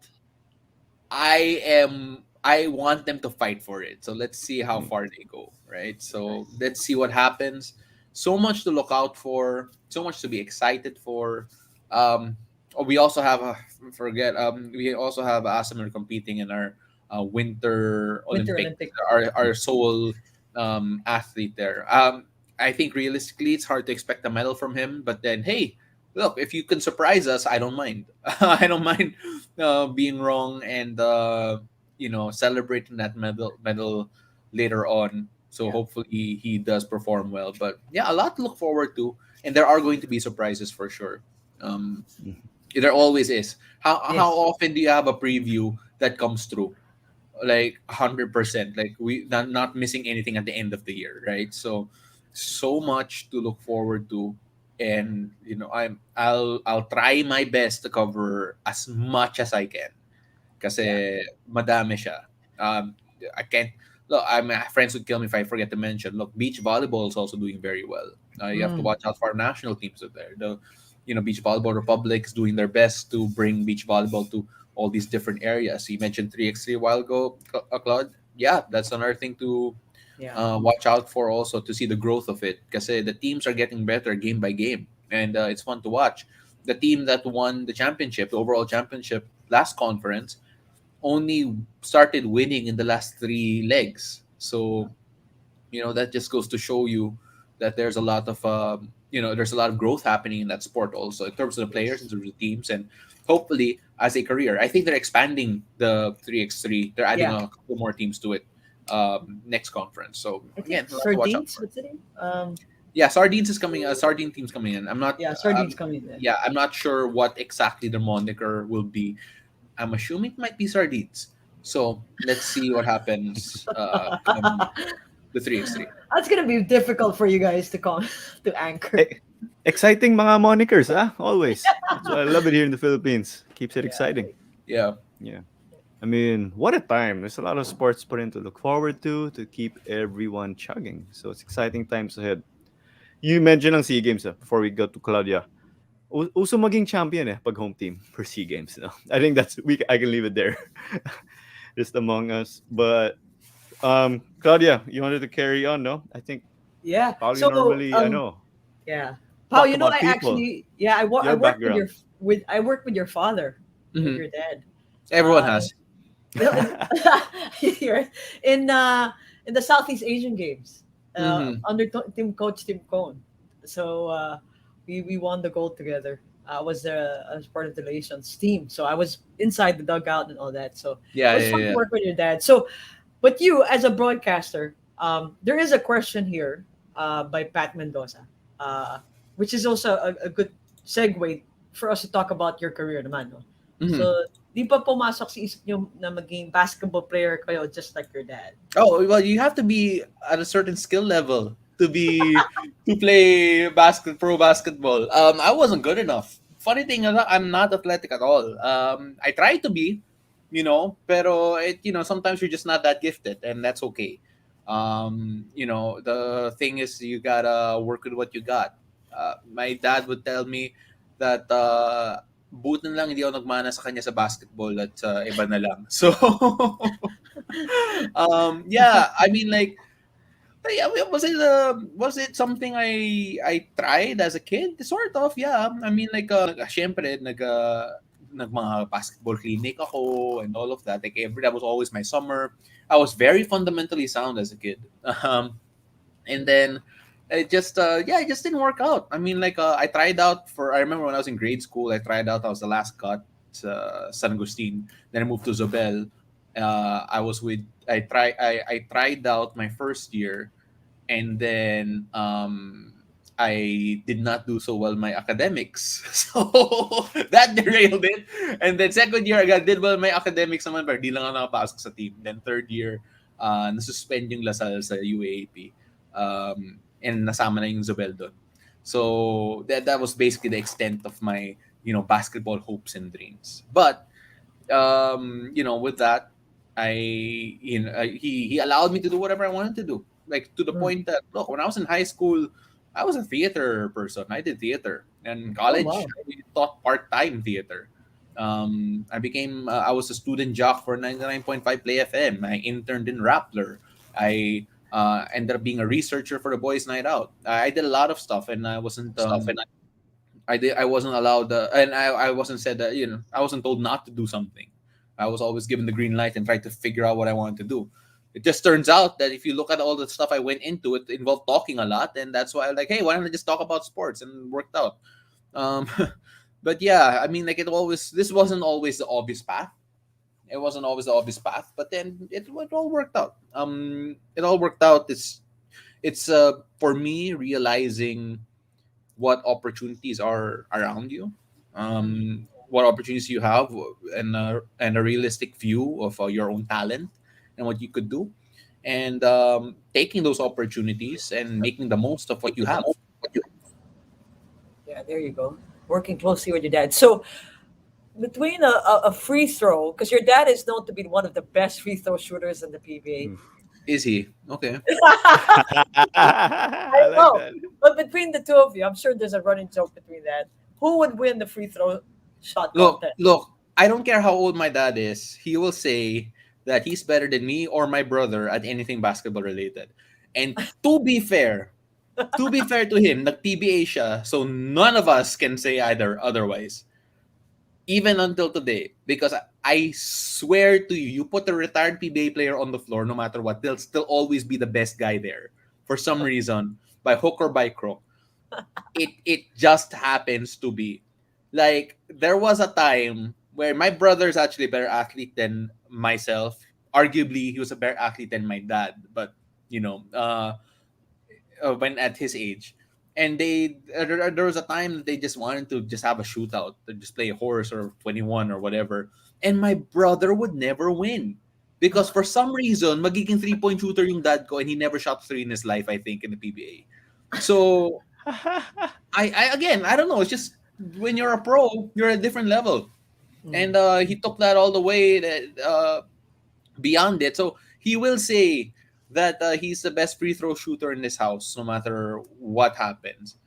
I want them to fight for it. So let's see how far they go, right? So let's see what happens. So much to look out for, so much to be excited for. Um we also have we also have Asamer competing in our winter Winter Olympics. Olympic. Our sole athlete there. I think realistically it's hard to expect a medal from him, but then hey, look, if you can surprise us, I don't mind. I don't mind being wrong, and celebrating that medal later on. So Yeah. hopefully he does perform well. But yeah, a lot to look forward to, and there are going to be surprises for sure. Um, Mhm. there always is. How Yes. often do you have a preview that comes through? Like 100%, like we not missing anything at the end of the year, right? So much to look forward to, and I'll try my best to cover as much as I can Yeah. kasi madami siya. um I can't look. My friends would kill me if I forget to mention, look, beach volleyball is also doing very well. You have to Mm. watch out for our national teams out there. The Beach Volleyball Republic is doing their best to bring beach volleyball to all these different areas. You mentioned 3x3 a while ago, Claude. Yeah, that's another thing to Yeah. watch out for, also to see the growth of it. Because the teams are getting better game by game, and it's fun to watch. The team that won the championship, the overall championship last conference, only started winning in the last three legs. So that just goes to show you that there's a lot of there's a lot of growth happening in that sport also, in terms of the players, in Yes. terms of the teams, and hopefully as a career. I think they're expanding the 3x3. They're adding Yeah. a couple more teams to it next conference. So I think again, a lot to watch out sardines. for. What's the name? Yeah, sardines is coming. Sardine team's coming in. I'm not. Yeah, sardines coming in. Yeah, I'm not sure what exactly the moniker will be. I'm assuming it might be sardines. So let's see what happens come the 3x3. That's gonna be difficult for you guys to come to anchor. E- Exciting mga monikers, always. That's why I love it here in the Philippines. Keeps it Yeah. exciting. Yeah. Yeah. I mean, what a time. There's a lot of sports put in to look forward to keep everyone chugging. So it's exciting times ahead. You mentioned ang SEA Games before we go to Claudia. Uso maging champion pag home team for SEA Games. No? I think I can leave it there. Just among us. But Claudia, you wanted to carry on, no? I think Yeah. Paul, you So normally, yeah. Paul, talk I about people, actually, yeah, I your work with background. I work with your father, with Hmm. your dad. Everyone Uh, has. here in the Southeast Asian Games, Hmm. under team coach Tim Cohn. So we won the gold together. I was as part of the relations team, so I was inside the dugout and all that. So it Yeah, was yeah, fun to yeah. work with your dad. So, but you as a broadcaster, there is a question here by Pat Mendoza, uh, which is also a good segue for us to talk about your career naman. No? Hmm. So, di pa pumasok sa isip nyo na maging basketball player kayo just like your dad? Oh well, you have to be at a certain skill level to play pro basketball. I wasn't good enough. Funny thing is, I'm not athletic at all. I try to be, pero sometimes you're just not that gifted, and that's okay. The thing is, you gotta work with what you got. My dad would tell me that buti na lang hindi ako nagmana sa kanya sa basketball at sa iba na lang. So yeah, I mean, like, yeah, was it something I tried as a kid? Sort of, yeah. I mean, like, syempre nag mga basketball clinic ako and all of that. Like, that was always my summer. I was very fundamentally sound as a kid. And then it just didn't work out. I mean, like, I remember when I was in grade school, I tried out. I was the last cut, San Agustin. Then I moved to Zobel. I was with I tried out my first year, and then I did not do so well my academics. So that derailed it. And then second year, did well my academics naman, pero di lang ako nakapasok sa team. Then third year, nasuspend yung Lasal sa UAAP. And nasama na yung Zobel doon. So that was basically the extent of my basketball hopes and dreams. But with that, he allowed me to do whatever I wanted to do. Like, to the Mm. point that, look, when I was in high school, I was a theater person. I did theater. And in Oh college, wow. I taught part-time theater. I was a student jock for 99.5 Play FM. I interned in Rappler. I ended up being a researcher for the Boys Night Out. I did a lot of stuff, and I wasn't allowed, and I wasn't said that, I wasn't told not to do something. I was always given the green light and tried to figure out what I wanted to do. It just turns out that if you look at all the stuff I went into, it involved talking a lot, and that's why I'm like, hey, why don't I just talk about sports? And it worked out. Um, but yeah, I mean, like, this wasn't always the obvious path. It wasn't always the obvious path, but then it all worked out. It all worked out. It's for me realizing what opportunities are around you, what opportunities you have, and a realistic view of your own talent and what you could do, and taking those opportunities and making the most of what you have. Yeah, there you go. Working closely with your dad. So between a free throw, because your dad is known to be one of the best free throw shooters in the PBA. Oof. Is he okay? I I like know. that. But between the two of you, I'm sure there's a running joke between that. Who would win the free throw shot Look, contest? look. I don't care how old my dad is. He will say that he's better than me or my brother at anything basketball related. And to be fair, to him, nag-PBA siya, so none of us can say either otherwise. Even until today. Because I swear to you, you put a retired PBA player on the floor, no matter what, they'll still always be the best guy there. For some reason, by hook or by crook. It just happens to be. Like, there was a time where my brother's actually a better athlete than myself. Arguably, he was a better athlete than my dad. But, you know, when at his age. And there was a time that they just wanted to just have a shootout, to just play horse or 21 or whatever. And my brother would never win. Because for some reason, magiging 3-point shooter yung dad ko and he never shot three in his life, I think, in the PBA. So, I again, I don't know. It's just when you're a pro, you're at a different level. Mm. And he took that all the way beyond it. So he will say that he's the best free throw shooter in this house, no matter what happens.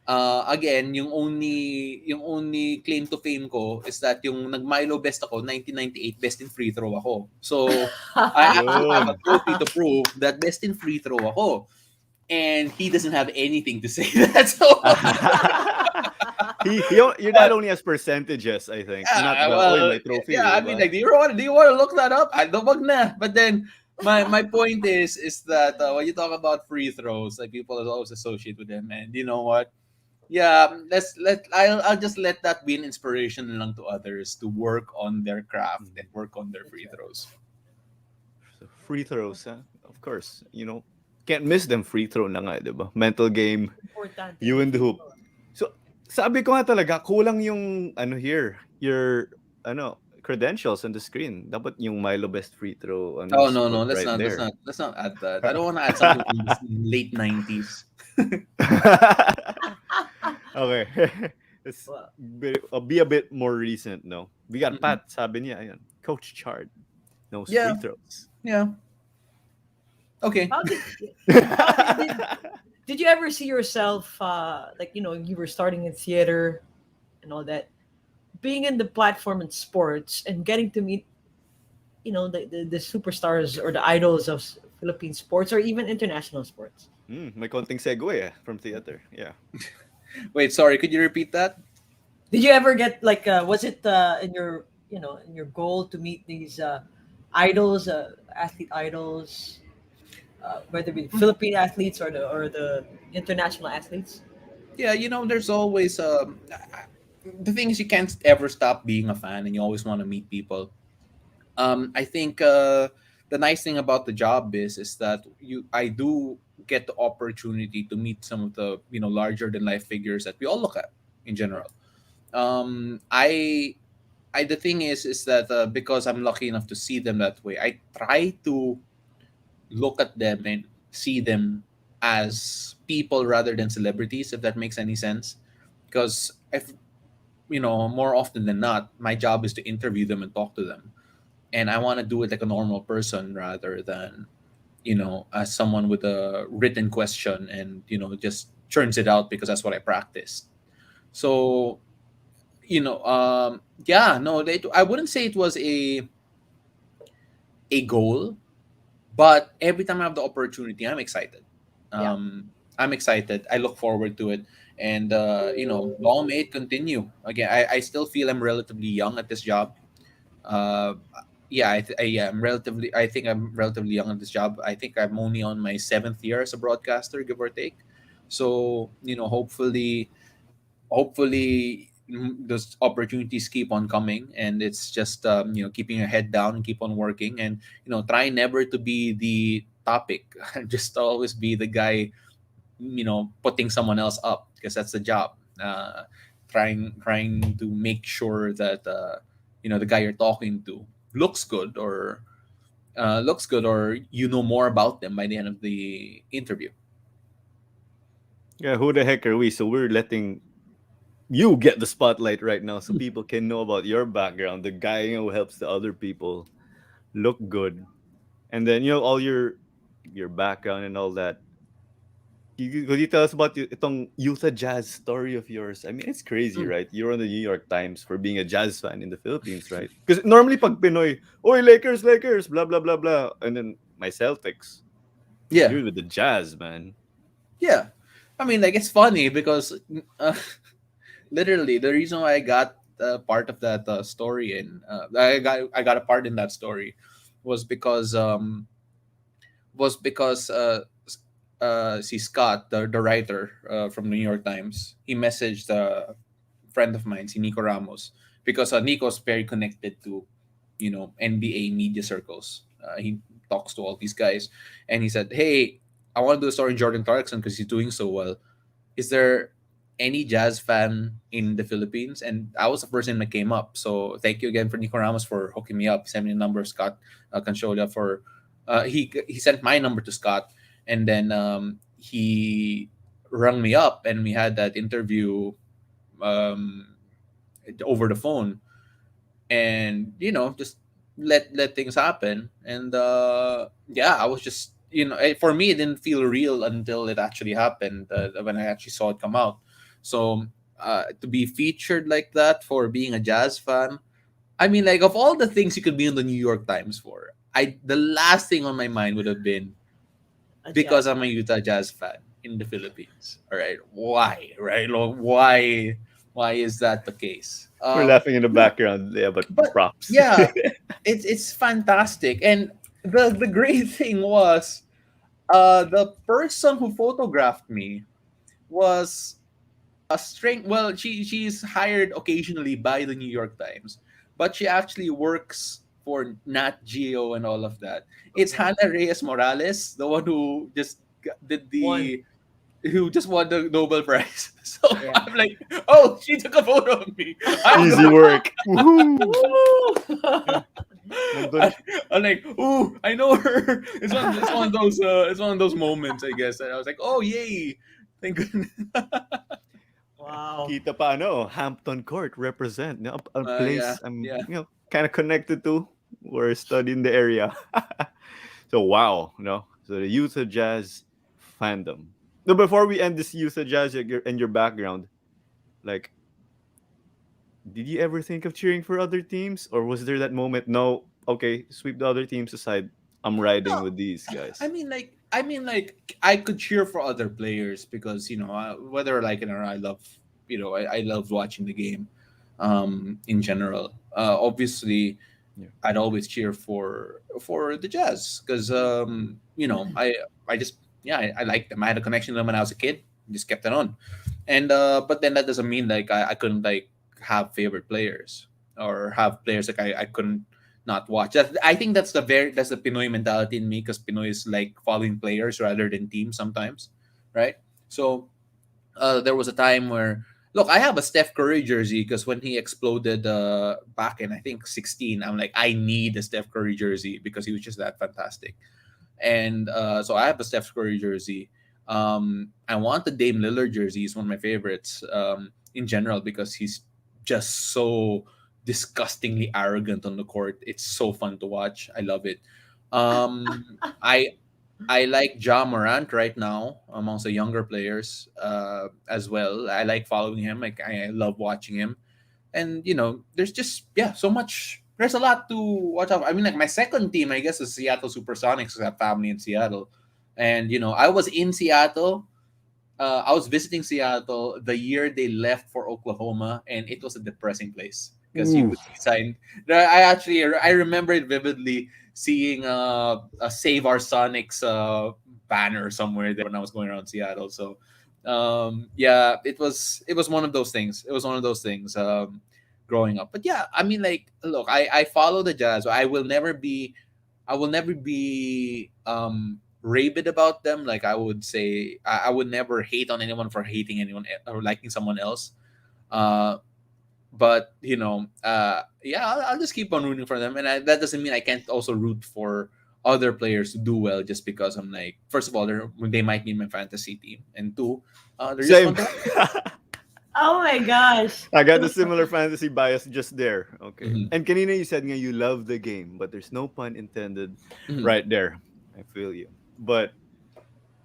Again, yung only claim to fame ko is that yung nag-Milo best ako, 1998 best in free throw ako. So I actually have a Yun. trophy to prove that best in free throw ako. And he doesn't have anything to say that. So Your dad only has percentages, I think. Not yeah, the, oy, well, may trophy, yeah. di I mean, ba? like, do you want to look that up? I don't wag na. But then my point is that when you talk about free throws, like people always associate with them, and you know what? Yeah, I'll just let that be an inspiration lang to others to work on their craft and Mhm. work on their That's free right. throws. So, free throws, huh? Of course. Can't miss them free throw na nga, di ba? Mental game, Importante you yung in the free hoop. throw. So, sabi ko nga talaga, kulang yung, here, your, credentials on the screen. Dapat yung Milo best free throw, Oh is no, put no, let's right not let's there. not let's not add that. I don't want to add something from the late 90s. Okay. Let's Well, be a bit more recent, no? We got Mm-mm. Pat, sabi niya, ayan, Coach Chard knows Yeah, free throws. yeah. Okay. how did how did you ever see yourself like you were starting in theater and all that, being in the platform in sports and getting to meet the superstars or the idols of Philippine sports or even international sports? May konting segue from theater. Yeah. Wait, sorry. Could you repeat that? Did you ever get like was it in your in your goal to meet these idols, athlete idols, whether it be Philippine athletes or the international athletes? Yeah, there's always the thing is you can't ever stop being a fan, and you always want to meet people. I think the nice thing about the job is that I do get the opportunity to meet some of the larger than life figures that we all look at in general. I the thing is that because I'm lucky enough to see them that way, I try to look at them and see them as people rather than celebrities, if that makes any sense. Because if more often than not, my job is to interview them and talk to them, and I want to do it like a normal person rather than as someone with a written question and just churns it out because that's what I practiced. So yeah, no, I wouldn't say it was a goal, but every time I have the opportunity, I'm excited. Yeah. I'm excited. I look forward to it, and long may it continue. Again, I still feel I'm relatively young at this job. Uh, yeah, yeah, I think I'm relatively young at this job. I think I'm only on my 7th year as a broadcaster, give or take. So hopefully those opportunities keep on coming, and it's just keeping your head down and keep on working, and try never to be the topic. Just always be the guy putting someone else up, because that's the job. Trying to make sure that the guy you're talking to looks good, or you know more about them by the end of the interview. Yeah, who the heck are we? So we're letting you get the spotlight right now, so people can know about your background. The guy who helps the other people look good, and then all your background and all that. Could you tell us about itong Utah Jazz story of yours? I mean, it's crazy, Mm. right? You're on the New York Times for being a Jazz fan in the Philippines, right? Because normally pag Pinoy, oy, Lakers, Lakers, blah, blah, blah, blah. And then my Celtics. Yeah, You're with the Jazz, man. yeah. I mean, like, it's funny because uh, literally the reason why I got part of that story, and I got a part in that story, was because see, Scott, the writer from the New York Times, he messaged a friend of mine, si Nico Ramos, because Nico's very connected to NBA media circles. He talks to all these guys, and he said, "Hey, I want to do a story on Jordan Clarkson because he's doing so well. Is there any Jazz fan in the Philippines?" And I was the person that came up. So thank you again for Nico Ramos for hooking me up. He sent me a number of Scott Canciola for. He sent my number to Scott, and then he rung me up, and we had that interview um, over the phone, and just let things happen. And yeah, I was just for me it didn't feel real until it actually happened, when I actually saw it come out. So to be featured like that for being a Jazz fan, I mean, like, of all the things you could be in the New York Times for, the last thing on my mind would have been A because jazz I'm a fan. Utah Jazz fan in the Philippines. All right, why, right? Why is that the case? We're laughing in the Yeah, background. Yeah, but but props. yeah, it's fantastic. And the great thing was, the person who photographed me was a strange. Well, she's hired occasionally by the New York Times, but she actually works for Nat Geo and all of that. It's Okay. Hannah Reyes Morales, the one who just did One. the who just won the Nobel Prize. So Yeah. I'm like, oh, she took a photo of me. I'm Easy work. Woohoo! Woo! Yeah. Nandun. I, I'm like, ooh, I know her. It's one of those moments, I guess. And I was like, oh, yay! Thank goodness. Wow. Kita pa Hampton Court represent. A Yeah, place I'm yeah. kind of connected to or studying the area. So wow, So the Utah Jazz fandom. No, before we end this Utah Jazz and your background, like, did you ever think of cheering for other teams, or was there that moment? No, okay, sweep the other teams aside. I'm riding No, with these I guys. mean, like, I could cheer for other players because whether like or I love I love watching the game, in general. Obviously, Yeah. I'd always cheer for the Jazz because I just yeah, I like them. I had a connection to them when I was a kid. Just kept it on, and but then that doesn't mean like I couldn't like have favorite players or have players like I couldn't not watch. I think that's the Pinoy mentality in me because Pinoy is like following players rather than teams sometimes, right? So there was a time where look, I have a Steph Curry jersey because when he exploded back in I think 16, I'm like I need a Steph Curry jersey because he was just that fantastic. And so I have a Steph Curry jersey. I want the Dame Lillard jersey. He's one of my favorites in general because he's just so disgustingly arrogant on the court. It's so fun to watch. I love it. Um, I I like Ja Morant right now amongst the younger players as well. I like following him. Like I love watching him. And there's just so much. There's a lot to watch out. I mean, like my second team, I guess, is Seattle SuperSonics. 'Cause I have family in Seattle, and I was in Seattle. I was visiting Seattle the year they left for Oklahoma, and it was a depressing place because you Ooh. could see sign. I remember it vividly seeing a Save Our Sonics banner somewhere there when I was going around Seattle. So Yeah, it was one of those things. It was one of those things. Growing up, but yeah, I mean, like, look, I follow the Jazz. I will never be rabid about them. Like, I would say, I would never hate on anyone for hating anyone or liking someone else. Uh, but yeah, I'll just keep on rooting for them, and that doesn't mean I can't also root for other players to do well just because I'm like, first of all, they might be in my fantasy team, and two, they're just Same. fun to Oh my gosh. I got the similar fantasy bias just there. Okay. watch. And kanina you said nga you love the game, but there's no pun intended Hmm. right there. I feel you. But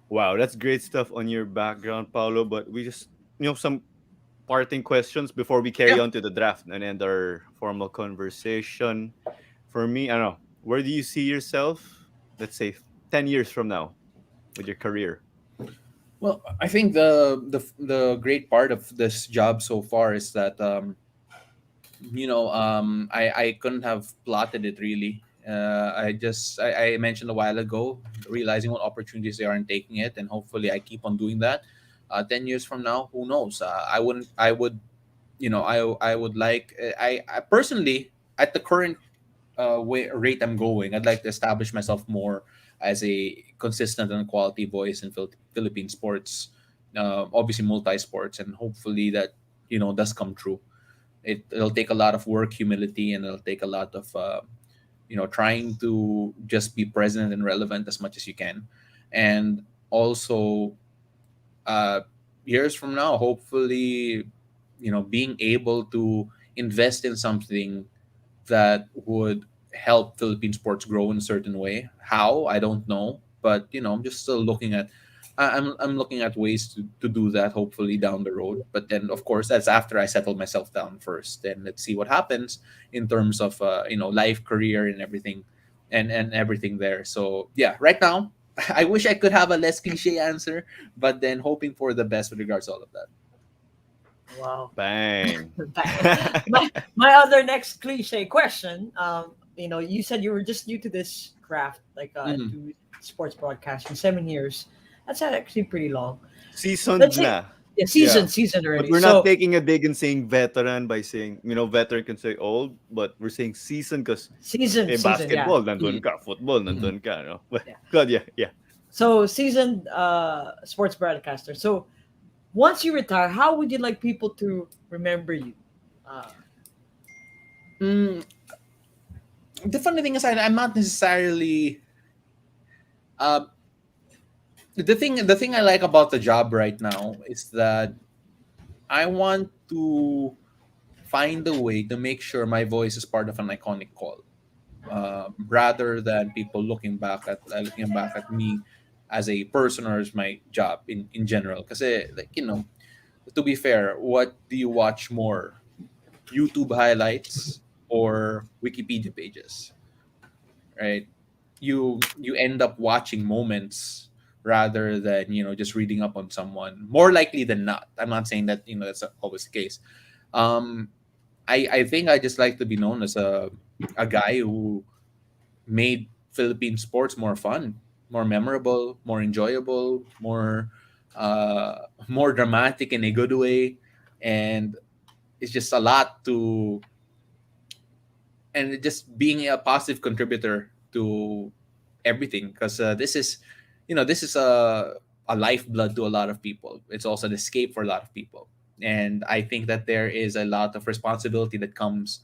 wow, that's great stuff on your background, Paulo. But we just, some parting questions before we carry Yeah. on to the draft and end our formal conversation. For me, I don't know. Where do you see yourself, let's say, 10 years from now with your career? Well, I think the great part of this job so far is that I couldn't have plotted it really. I mentioned a while ago, realizing what opportunities they are and taking it, and hopefully I keep on doing that. 10 years from now, who knows? I would, I would like, I personally, at the current rate I'm going, I'd like to establish myself more as a consistent and quality voice in Philippine sports, obviously multi sports, and hopefully that does come true. It'll take a lot of work, humility, and it'll take a lot of trying to just be present and relevant as much as you can, and also uh, years from now, hopefully, being able to invest in something that would help Philippine sports grow in a certain way. How, I don't know, but I'm just still looking at. I'm looking at ways to do that, hopefully down the road. But then, of course, that's after I settle myself down first. Then let's see what happens in terms of life, career, and everything, and everything there. So yeah, right now, I wish I could have a less cliche answer, but then hoping for the best with regards to all of that. Wow. Bang. My other next cliche question. You said you were just new to this craft, like Mhm. to sports broadcasting, 7 years. That's actually pretty long. Seasoned Let's say, na. yeah, Yeah. season But already. we're not So taking a dig and saying veteran by saying, veteran can say old, but we're saying seasoned because, season, hey, season, yeah, basketball, nandun Mhm. ka. Football, Mhm. nandun ka. No? But, yeah. God, yeah, yeah. So seasoned sports broadcaster. So once you retire, how would you like people to remember you? Uh, Mm, the funny thing is, I'm not necessarily. Uh, the thing I like about the job right now is that I want to find a way to make sure my voice is part of an iconic call, rather than people looking back at me as a person or as my job in general. Because, like, to be fair, what do you watch more? YouTube highlights or Wikipedia pages, right? You end up watching moments rather than just reading up on someone, more likely than not. I'm not saying that that's always the case. um I think I just like to be known as a guy who made Philippine sports more fun, more memorable, more enjoyable, more dramatic in a good way. And it's just a lot to and just being a positive contributor to everything, because this is a lifeblood to a lot of people. It's also an escape for a lot of people, and I think that there is a lot of responsibility that comes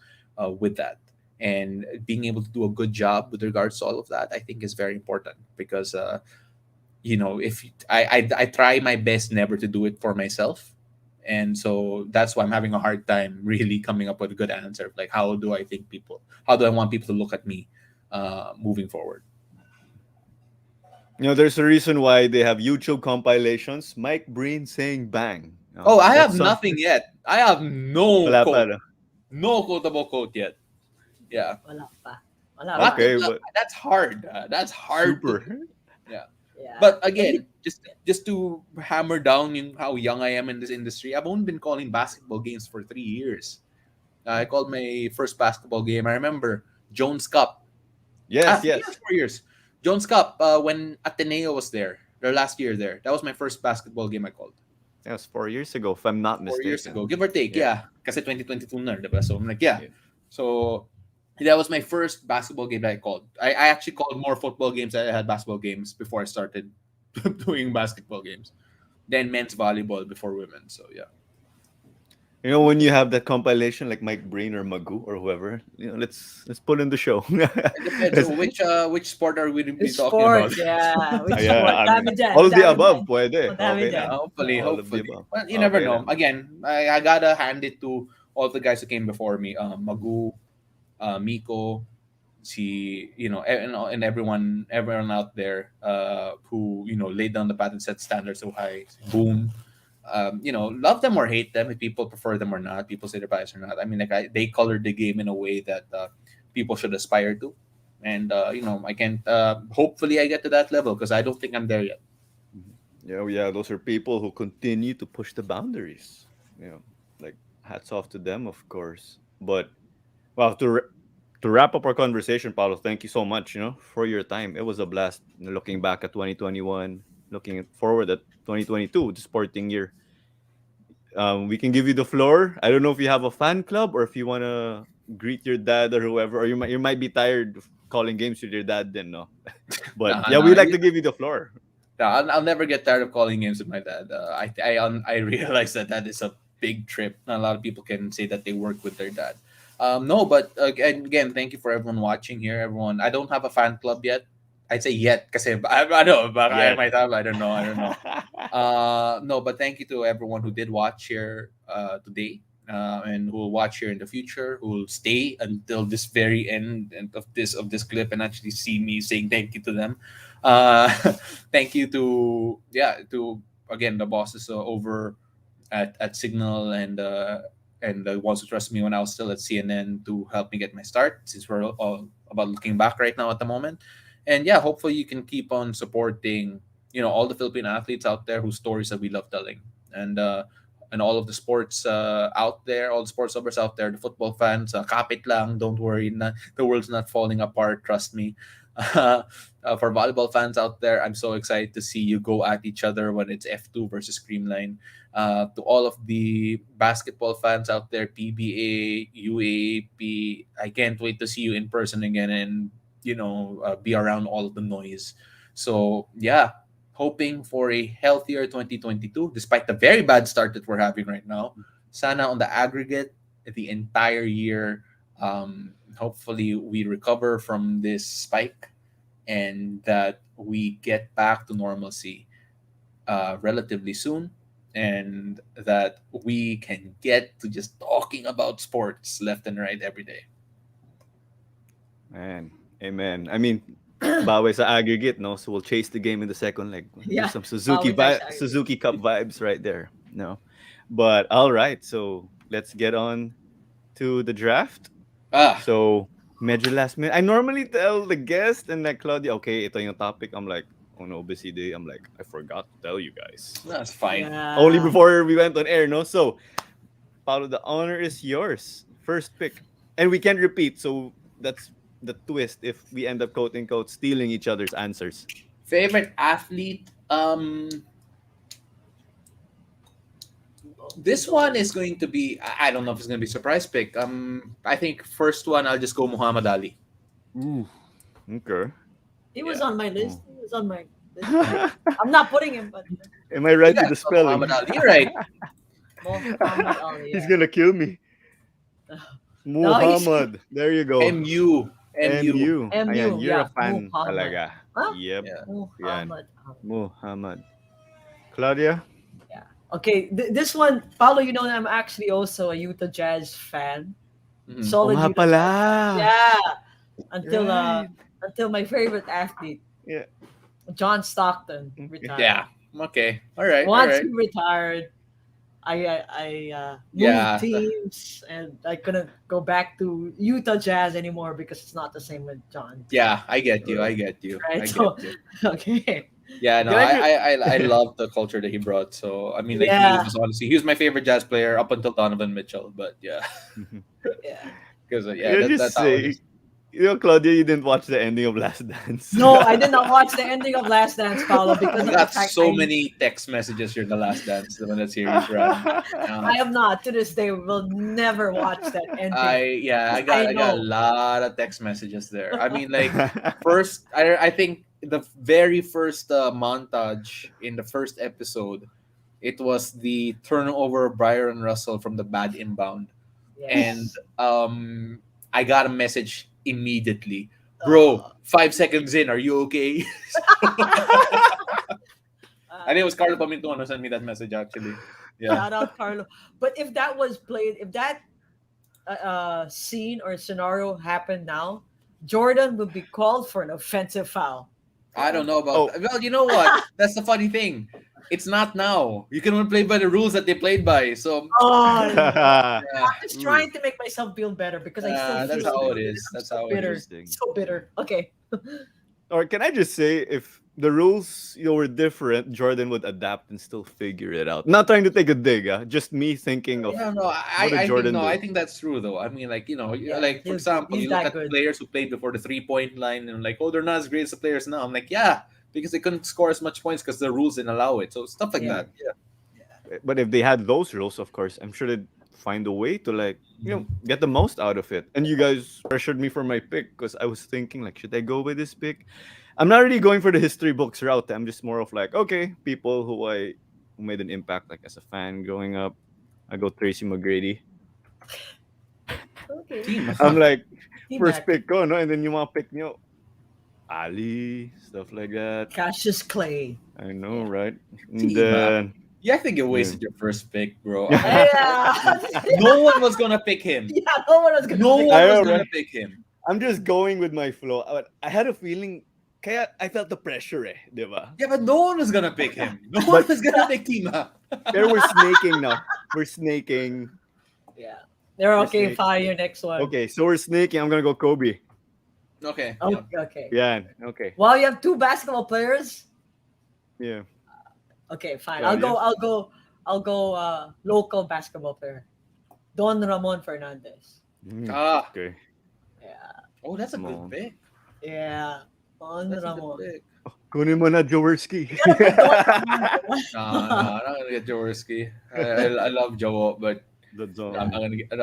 with that. And being able to do a good job with regards to all of that, I think, is very important, because if I try my best never to do it for myself. And so that's why I'm having a hard time really coming up with a good answer, like, how do I want people to look at me moving forward. There's a reason why they have YouTube compilations. Mike Breen saying bang. Oh, I have That's nothing something. yet. I have no Wala pa, quote, no? no quotable quote yet. Yeah. wala pa. Wala not, pa. Okay, not but that's hard. That's hard to super. do. Yeah. Yeah. But And you, again, just to hammer down how young I am in this industry, I've only been calling basketball games for 3 years. I called my first basketball game. I remember Jones Cup. Yes, 3 years, yes. 4 years. Jones Cup, when Ateneo was there, their last year there. That was my first basketball game I called. That was 4 years ago, if I'm not 4 years mistaken. ago, give or take, Yeah. yeah. Kasi 2022 na, diba? So I'm like, yeah. Yeah. So that was my first basketball game that I called. I actually called more football games than I had basketball games before I started doing basketball games. Then men's volleyball before women. So yeah. You know, when you have that compilation like Mike Brain or Magoo or whoever, let's put in the show. It depends. Let's- So which sport are we to be Which talking about? sport? Yeah, which yeah, sport? I Dami mean, dyan, all of the dami above, dyan. pwede. Oh, dami Okay dyan. Yeah, lang. hopefully, All of the hopefully. above. But you never Okay know. lang. Again, I gotta hand it to all the guys who came before me. Magoo, Miko, and everyone out there who laid down the path and set standards so high. Boom. Love them or hate them, if people prefer them or not, people say they're biased or not. I mean, like they colored the game in a way that people should aspire to, and I can hopefully I get to that level because I don't think I'm there yet. Yeah, those are people who continue to push the boundaries. Like hats off to them, of course. But wow, to wrap up our conversation, Paulo, thank you so much. For your time. It was a blast. Looking back at 2021, looking forward at 2022, the sporting year. We can give you the floor. I don't know if you have a fan club or if you wanna greet your dad or whoever, or you might be tired of calling games with your dad. Then no, but Nah, yeah, nah, we'd like to give you the floor. nah, I'll never get tired of calling games with my dad. I realize that is a big trip. Not a lot of people can say that they work with their dad. No, but again, thank you for everyone watching here. Everyone, I don't have a fan club yet. I'd say yet, kasi I know, but I Yet. might have. I don't know. I don't know. No, but thank you to everyone who did watch here today, and who will watch here in the future, who will stay until this very end of this clip and actually see me saying thank you to them. Uh, Thank you to again the bosses over at Signal and the ones who trusted me when I was still at CNN to help me get my start. Since we're all about looking back right now at the moment, and yeah, hopefully you can keep on supporting all the Philippine athletes out there whose stories that we love telling, and all of the sports out there, all the sports lovers out there, the football fans, kapit lang, don't worry, the world's not falling apart, trust me. For volleyball fans out there, I'm so excited to see you go at each other when it's F2 versus Creamline. To all of the basketball fans out there, PBA, UAAP, I can't wait to see you in person again and be around all of the noise. So yeah, hoping for a healthier 2022 despite the very bad start that we're having right now. Sana on the aggregate, the entire year, hopefully we recover from this spike and that we get back to normalcy relatively soon, and that we can get to just talking about sports left and right every day. Man, amen. I mean, bawi sa aggregate, no? So we'll chase the game in the second leg. Yeah, There's some Suzuki bawi tayo sa aggregate. Suzuki Cup vibes right there. No, but all right. So let's get on to the draft. Ah, So medyo last minute. I normally tell the guest and like Claudia, okay, ito yung topic. I'm like, oh no, busy day. I'm like, I forgot to tell you guys. that's fine. Only Yeah. before we went on air, no? So Paulo, the honor is yours. First pick. And we can't repeat, so that's the twist if we end up quote unquote stealing each other's answers. Favorite athlete? This one is going to be. I don't know if it's going to be a surprise pick. I think first one I'll just go Muhammad Ali. Ooh. Okay. He was Yeah. on my list. He was on my list. I'm not putting him, but Am I right You with the guys know spelling? Muhammad Ali, you're right? Muhammad Ali. He's Yeah. gonna kill me. No, he's Muhammad. There you go. MU, MU. MU, Ayan, you're yeah, a fan Muhammad. talaga. Huh? Yep. Yeah. Muhammad Ali. Muhammad. Claudia? Yeah. Okay, this one, Paolo, you know that I'm actually also a Utah Jazz fan. Mhm. Solid nga Utah Jazz. pala. Yeah. Until Right. until my favorite athlete, Yeah. John Stockton, Okay. retired. Yeah. Okay. All right. All Once right. he retired, I moved Yeah. teams and I couldn't go back to Utah Jazz anymore because it's not the same with John. Yeah. I get you. I get you. Right. I So get you. okay. Yeah. No. Can I ju- I love the culture that he brought. So I mean, like Yeah. he was my favorite jazz player up until Donovan Mitchell. But yeah, Yeah. because Can yeah, I just that's how it say, is. Claudia, you didn't watch the ending of Last Dance. No, I did not watch the ending of Last Dance, Paolo, because I of the got fact so many text messages during the Last Dance when that series ran. I am not to this day will never watch that ending. I I got a know. lot of text messages there. I mean, like first, I think the very first montage in the first episode, it was the turnover of Byron Russell from the bad inbound, and Yes. I got a message immediately, bro. Uh, 5 seconds in, are you okay? I think it was uh, Carlo Pamintuan who sent me that message actually. Yeah. Shout out Carlo. But if that was played, if that scene or scenario happened now, Jordan would be called for an offensive foul. I don't know about Oh. that. Well, you know what? That's the funny thing. It's not now. You can only play by the rules that they played by. So Oh, yeah, I'm just trying to make myself feel better because I still that's feel how it bitter. is. I'm That's so how it bitter. is. Interesting. So bitter. Okay. Or can I just say, if the rules were different, Jordan would adapt and still figure it out. Not trying to take a dig, just me thinking of Yeah, no, what did I think Jordan no, I do. think that's true though. I mean, like Yeah, like for example, he's you look that at good. players who played before the 3 point line and like, oh, they're not as great as the players now. I'm like, yeah, because they couldn't score as much points because the rules didn't allow it. So stuff like Yeah. that. Yeah. But if they had those rules, of course, I'm sure they'd find a way to get the most out of it. And you guys pressured me for my pick because I was thinking like, should I go with this pick? I'm not really going for the history books route. I'm just more of like, okay, people who made an impact like as a fan growing up. I go Tracy McGrady. Okay. Team. I'm like, first T-Mac. pick ko, no? And then yung mga pick nyo, Ali, stuff like that. Cassius Clay. I know, Yeah. right? And Team. then, Yeah, I think you yeah. wasted your first pick, bro. Yeah. No one was gonna pick him. Yeah, no one was gonna No pick one I was know, gonna right? pick him. I'm just going with my flow. I had a feeling, kaya I felt the pressure di ba? Yeah, but no one was gonna pick him. No one was gonna pick Tima. Pero we're snaking now. We're snaking. Yeah. They're We're okay, snaking. fine, your next one. Okay, so we're snaking. I'm gonna go Kobe. Okay. Okay, Yeah. okay. Yeah, okay. Well, you have two basketball players. Yeah. Okay, fine. Yeah, I'll go local basketball player. Don Ramon Fernandez. Ah. Okay. Yeah. Oh, that's a Come good on. pick. Yeah. Don That's a Ramon. good pick. Kunin mo na Jaworski. Nah, I'm not gonna get Jaworski. I love Joe, but The zone. I'm not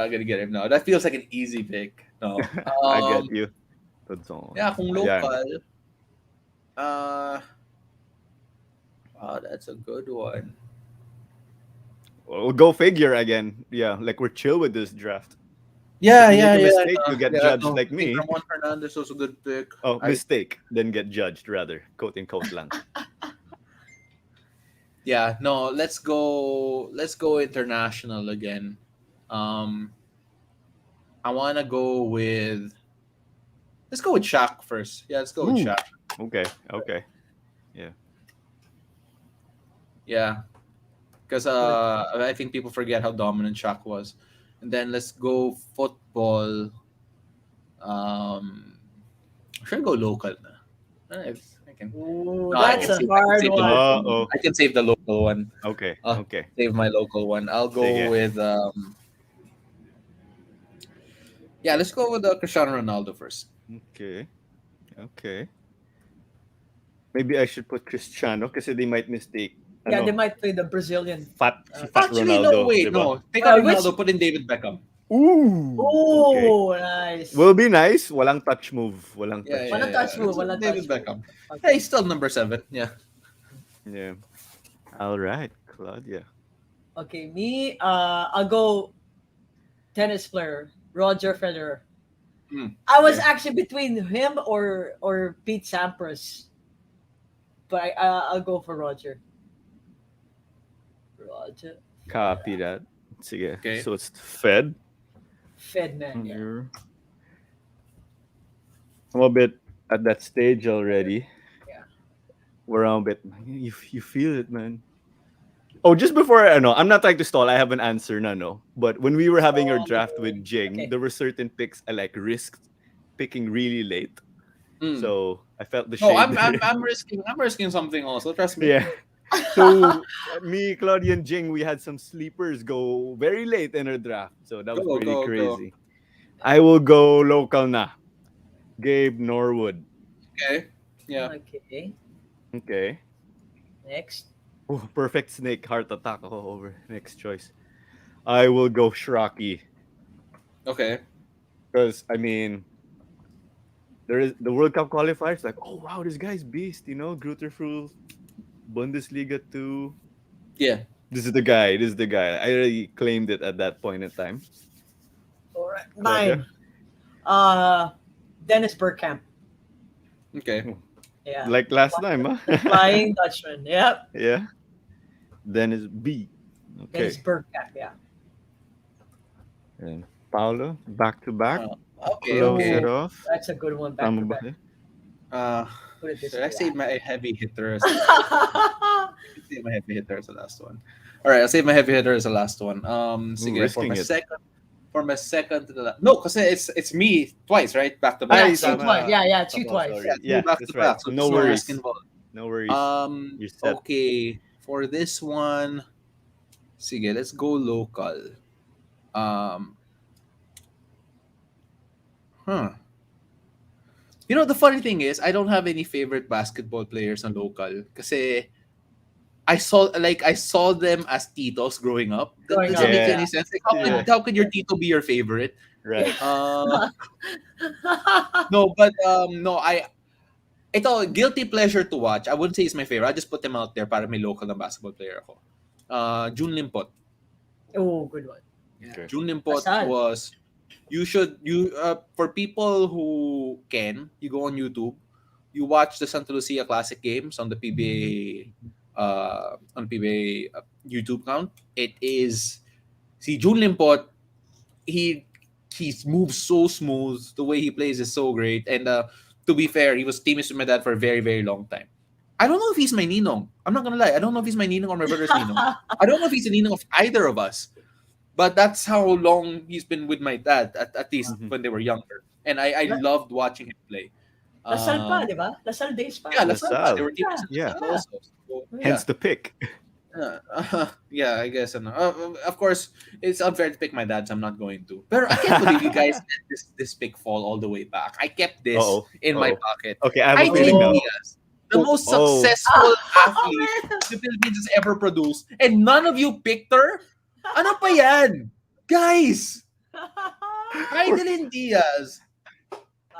gonna get him now. That feels like an easy pick. No. I get you. The zone. Yeah, kung Yeah. local. Wow, that's a good one. We'll go figure again. Yeah, like we're chill with this draft. Yeah, If you yeah, make a yeah. mistake, you get judged like I think me. Ramon Fernandez was a good pick. Oh, I- mistake. Then get judged rather. Quote in quote lang. Yeah, no, let's go international again. I wanna go with let's go with Shaq first. Yeah, let's go with Ooh. Shaq. Okay. Okay. Yeah. Because I think people forget how dominant Shaq was. And then let's go football. Should I go local na? I can Ooh, No, I that's can a save- I can hard save the one. local Uh-oh. I can save the local one. Okay. Uh, Okay. Save my local one. I'll go Sige. with yeah, let's go with Cristiano Ronaldo first. Okay. Okay. Maybe I should put Cristiano kasi they might mistake. Yeah, ano, they might play the Brazilian. fat, Uh, fat Actually, Ronaldo. no, wait, diba? no. Take out Which- Ronaldo, put in David Beckham. Ooh. Okay. Oh, nice. Will be nice. Walang touch move. Walang touch. Walang touch move, walang David touch Beckham. Okay. Hey, he's still number 7. Yeah. Yeah. All right, Claudia. Okay, me, I'll go tennis player, Roger Federer. I was okay. actually between him or Pete Sampras, but I'll go for Roger. Roger Copy that. Sige. Okay. So it's Fed. Fedman. Yeah. Here. I'm a bit at that stage already. Yeah. We're a bit. You feel it, man. Oh, just before I know, I'm not trying to stall. I have an answer, no. But when we were having our draft with Jing, Okay. there were certain picks I risked picking really late. Mm. So I felt the No, shade. I'm risking something also. Trust me. Yeah. So me, Claudia, and Jing, we had some sleepers go very late in our draft. So that was Go, pretty go, go. crazy. I will go local na. Gabe Norwood. Okay. Yeah. Okay. Okay. Next. Oh, perfect snake heart attack ako over next choice. I will go Shraki Okay. because I mean there is the World Cup qualifiers. Like, oh wow, this guy's beast. You know, Grutterful, Bundesliga 2. Yeah. This is the guy. This is the guy. I already claimed it at that point in time. All right. Claudia. Mine. Dennis Bergkamp. Okay. Yeah. Like last time, The huh? Flying Dutchman. Yep. Yeah. Then is B. Dennis Okay. Bergkamp. Yeah. And Paolo, back to back. Uh, okay. Close it Okay. Oh, off. that's a good one. Back Tama to ba back. kayo? Uh, Put it this should I way. save my heavy hitter as save my heavy hitter as the last one? All right, I'll save my heavy hitter as the last one. Sige, Risking it. for my second to the last. No, because it's me twice, right? Back to Yeah, back. Ay, two So tama. twice. Yeah, yeah, two Tama, twice. sorry. yeah, two Yeah, back that's to right. back. So No there's no risk worries. involved. No worries. You're set. Okay. For this one, sige, let's go local. Um, huh. You know, the funny thing is, I don't have any favorite basketball players on local. Kasi I saw them as titos growing up. That Growing doesn't up, make Yeah. any sense. Like, Yeah. how could your tito be your favorite? Right. No, but no, ito guilty pleasure to watch. I wouldn't say it's my favorite. I just put them out there para may local na basketball player ako. June Limpot. Oh, good one. Okay. June Limpot Asal. was you for people who can, you go on YouTube, you watch the Santa Lucia Classic games on the PBA YouTube count. It is see June Limpot, he he moves so smooth. The way he plays is so great. And to be fair, he was teammates with my dad for a very, very long time. I don't know if he's my ninong. I'm not gonna lie. I don't know if he's my ninong or my brother's ninong. I don't know if he's a ninong of either of us. But that's how long he's been with my dad, at least Mhm. when they were younger. And I loved watching him play. Lasal pa, Um, di ba? Lasal days pa. yeah, Lasal. Lasal. They were teammates Yeah, at Lasal yeah. also. So, yeah. Hence the pick. Yeah, I guess. Of course, it's unfair to pick my dad, so I'm not going to. But I can't believe you guys let this pick fall all the way back. I kept this Uh-oh. in my Uh-oh. pocket. Okay, I have a Hidilyn feeling now. Diaz, the most Oh. successful Oh, athlete man. the Philippines has ever produced, and none of you picked her? Ano pa yan? Guys! Hidilyn Diaz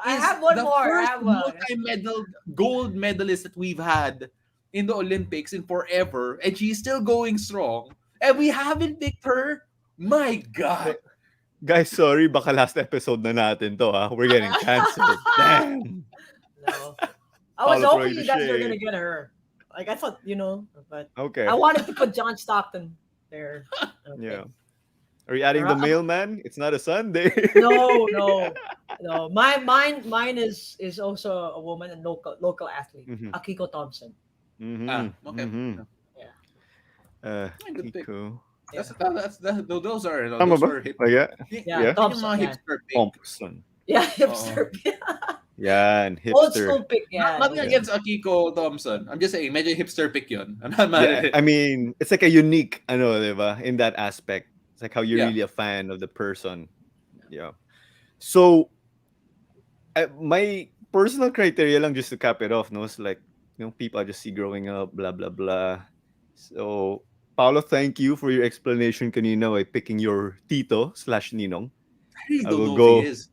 I is have one the more. I first have one. multi-medal gold medalist that we've had in the Olympics in forever, and she's still going strong, and we haven't picked her. My God. Guys, sorry, baka last episode na natin to, ha? We're getting canceled. Damn. No. I was Paulo hoping you guys were Troy gonna get her. Like I thought, but Okay. I wanted to put John Stockton there. Okay. Yeah. Are you adding the mailman? It's not a Sunday. No, no, no. Mine is also a woman and local athlete, Mhm. Akiko Thompson. Mhm. Okay. Mhm. Good pick. Kiko. Those are Tama those ba? are hip. Like, yeah. Yeah, Yeah. Thompson. Yung mga Yeah, hipster pick. Thompson. yeah hipster. Yan, Old hipster. school pick. Yeah. Nothing Okay. against Akiko Thompson. I'm just saying, medyo hipster pick yun. I'm not mad at Yeah, it. I mean, it's like a unique, diba, in that aspect. It's like how you're Yeah. really a fan of the person. Yeah. So, my personal criteria lang just to cap it off, no, it's like, people I just see growing up, blah, blah, blah. So, Paolo, thank you for your explanation kanina by picking your tito/ninong. I really I don't will know go. if he is.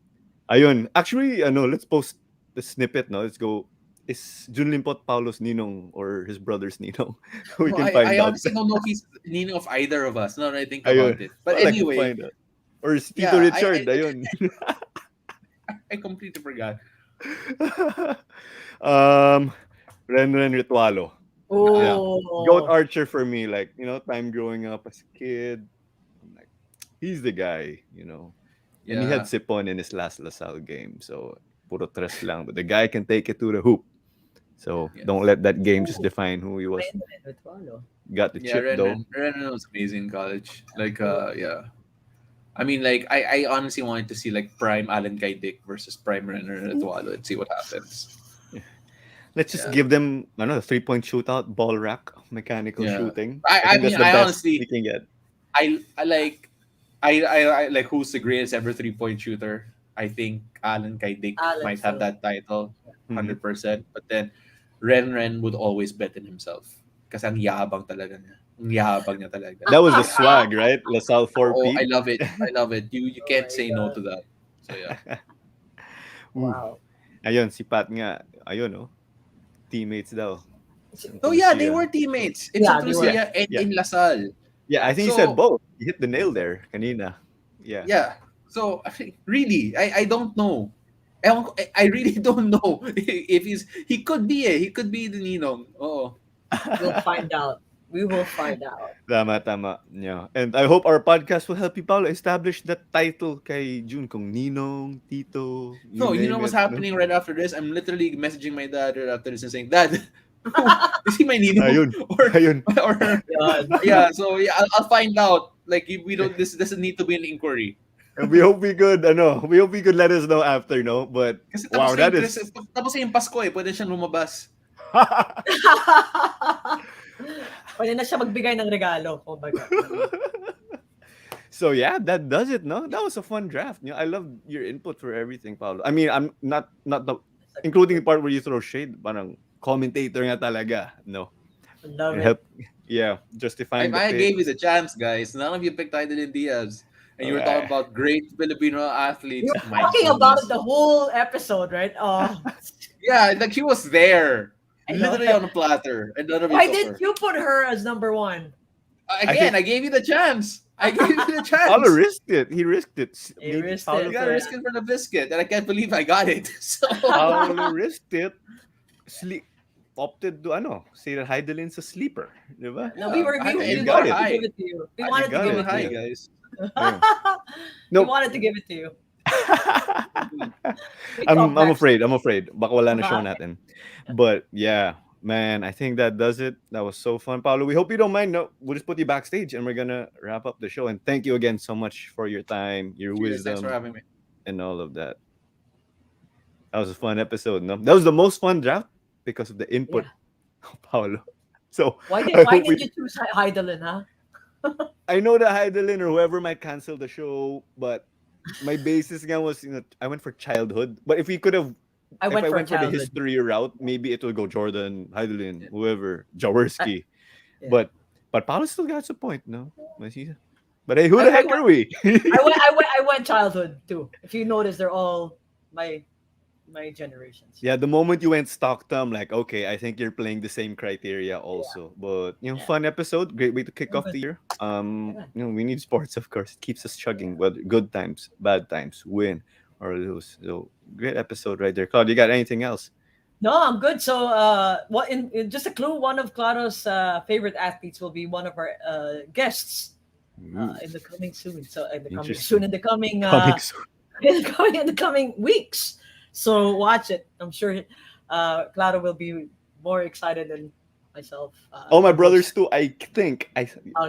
Ayun. Actually, let's post the snippet, no? Let's go. Is Jun Limpot Paolo's ninong or his brother's ninong? We No, can I find out. honestly don't know if he's meaning of either of us. Now that I think Ayun. about it. But Well, I can anyway, find out. Or is Yeah, Tito Richard? I- Ayun. I completely forgot. Ren Ritualo. Oh, Goat Archer for me. Like, time growing up as a kid. I'm like, he's the guy, And he had Yeah. Sipon in his last LaSalle game. So, puro tres lang. But the guy can take it to the hoop. So, Yes. don't let that game just define who he was. Got the Yeah, chip, though. Renan was amazing in college. Like, yeah. I mean, like, I honestly wanted to see like prime Alan Kaidik versus prime Renan Ritualo and see what happens. Let's just Yeah. give them a 3-point shootout, ball rack, mechanical Yeah. shooting. I think mean, that's the I best honestly- we can get. I like who's the greatest ever 3-point shooter? I think Alan kay Dick Alan might have still. that title, Mhm. 100%. But then Ren would always bet on himself. Kasi ang yabang talaga niya. Ang yabang niya talaga. That was the swag, right? LaSalle 4 Oh, I Pete. love it. I love it. You Oh can't my say no god! to that. So yeah. Ooh. Wow. Ayun, si Pat nga. Ayun, oh. Teammates daw. It's- Oh Itong yeah, si, they were teammates in Yeah, Santa they were. yeah, Lucia and yeah. in Lasal. Yeah, I think he said So both. You hit the nail there, kanina. Yeah. yeah. So I think really, I don't know. I really don't know if he could be he could be the Ninong. Oh, We'll find out. We will find out. Tama. Yeah. And I hope our podcast will help you, Paolo, establish that title kay June kung Ninong, Tito, you no, you know name what's it. No? happening right after this? I'm literally messaging my dad right after this and saying, "Dad, who is he my Ninong?" Ayun. or Ayun. or God. yeah. So yeah, I'll find out. Like if we don't. This doesn't need to be an inquiry. And we hope we could let us know after, no? But Kasi wow, that is tapos na yung Pasko eh, pwede siyang lumabas. Pwede na siya magbigay ng regalo, kumbaga. So yeah, that does it, no? That was a fun draft. I love your input for everything, Paolo. I mean, I'm not the including the part where you throw shade, parang commentator nga talaga, no? Love And it. help, yeah, justifying If the I pick. gave you the chance, guys, none of you picked Hidilyn Diaz. And you were talking Okay. about great Filipino We athletes. were My talking about it goodness. the whole episode, right? Oh, Yeah, like she was there. I know. Literally on a platter. And none of you Why took did her. you put her as number one? I Again, think I gave you the chance. I gave you the Paolo chance. risked it. He risked it. He Maybe risked Paolo You it, gotta yeah. risk it for the biscuit. And I can't believe I got it. So Paolo risked it. Sleep opted to say that Heidelin's a sleeper, di ba? No, yeah, And we you and got wanted it. to give high. it to you. We You I wanted to got give going it. it to high, you. Yeah. guys. Yeah. We Nope. wanted to give it to you. We I'm talked back. afraid. I'm afraid. Baka wala na show Uh-huh. natin. But yeah, man, I think that does it. That was so fun, Paolo. We hope you don't mind. No, we'll just put you backstage and we're gonna wrap up the show. And thank you again so much for your time, your Cheers. Thanks for wisdom, having me. and all of that. That was a fun episode. No, that was the most fun draft because of the input Yeah. of Paolo. So Why did I why hope did we. you choose Hidilyn, huh? I know that Heidelin or whoever might cancel the show, but my basis again was I went for childhood. But I if went I for a went for the childhood. history route, maybe it will go Jordan, Heidelin, Yeah. whoever, I, Jaworski. yeah. But Paolo still got a point, no? But hey, who I, the I heck went are we? I went childhood too. If you notice, they're all my generations. Yeah, the moment you went stock I'm like, okay, I think you're playing the same criteria Yeah. also. But Yeah. fun episode, great way to kick off Good. the year. Yeah. We need sports, of course. It keeps us chugging, whether good times, bad times, win or lose. So great episode right there. Claude, you got anything else? No, I'm good. So, what in just a clue? One of Claro's favorite athletes will be one of our guests Ooh, in the coming soon. So, in the coming soon, interesting. in the coming Coming soon. in the coming weeks. So, watch it. I'm sure Claro will be more excited than myself. Oh, my to brothers host. too. I think. Okay, so I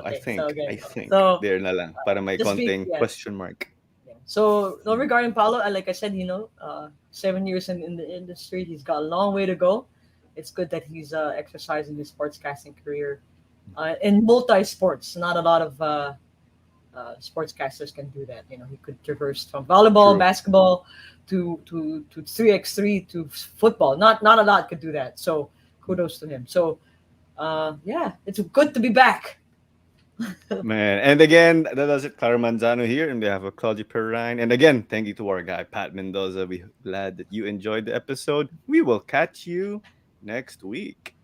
okay. think. So, There na lang. Para may just be konting yes. question mark. Yeah. So, no, regarding Paulo, like I said, 7 years in the industry, he's got a long way to go. It's good that he's exercising his sportscasting career in multi sports. Not a lot of sportscasters can do that. He could traverse from volleyball, True. basketball, to 3x3 to football. Not a lot could do that. So, kudos to him. So, yeah, it's good to be back. Man, and again, that does it. Clara Manzano here, and we have a Claudia Perrine. And again, thank you to our guy, Pat Mendoza. We're glad that you enjoyed the episode. We will catch you next week.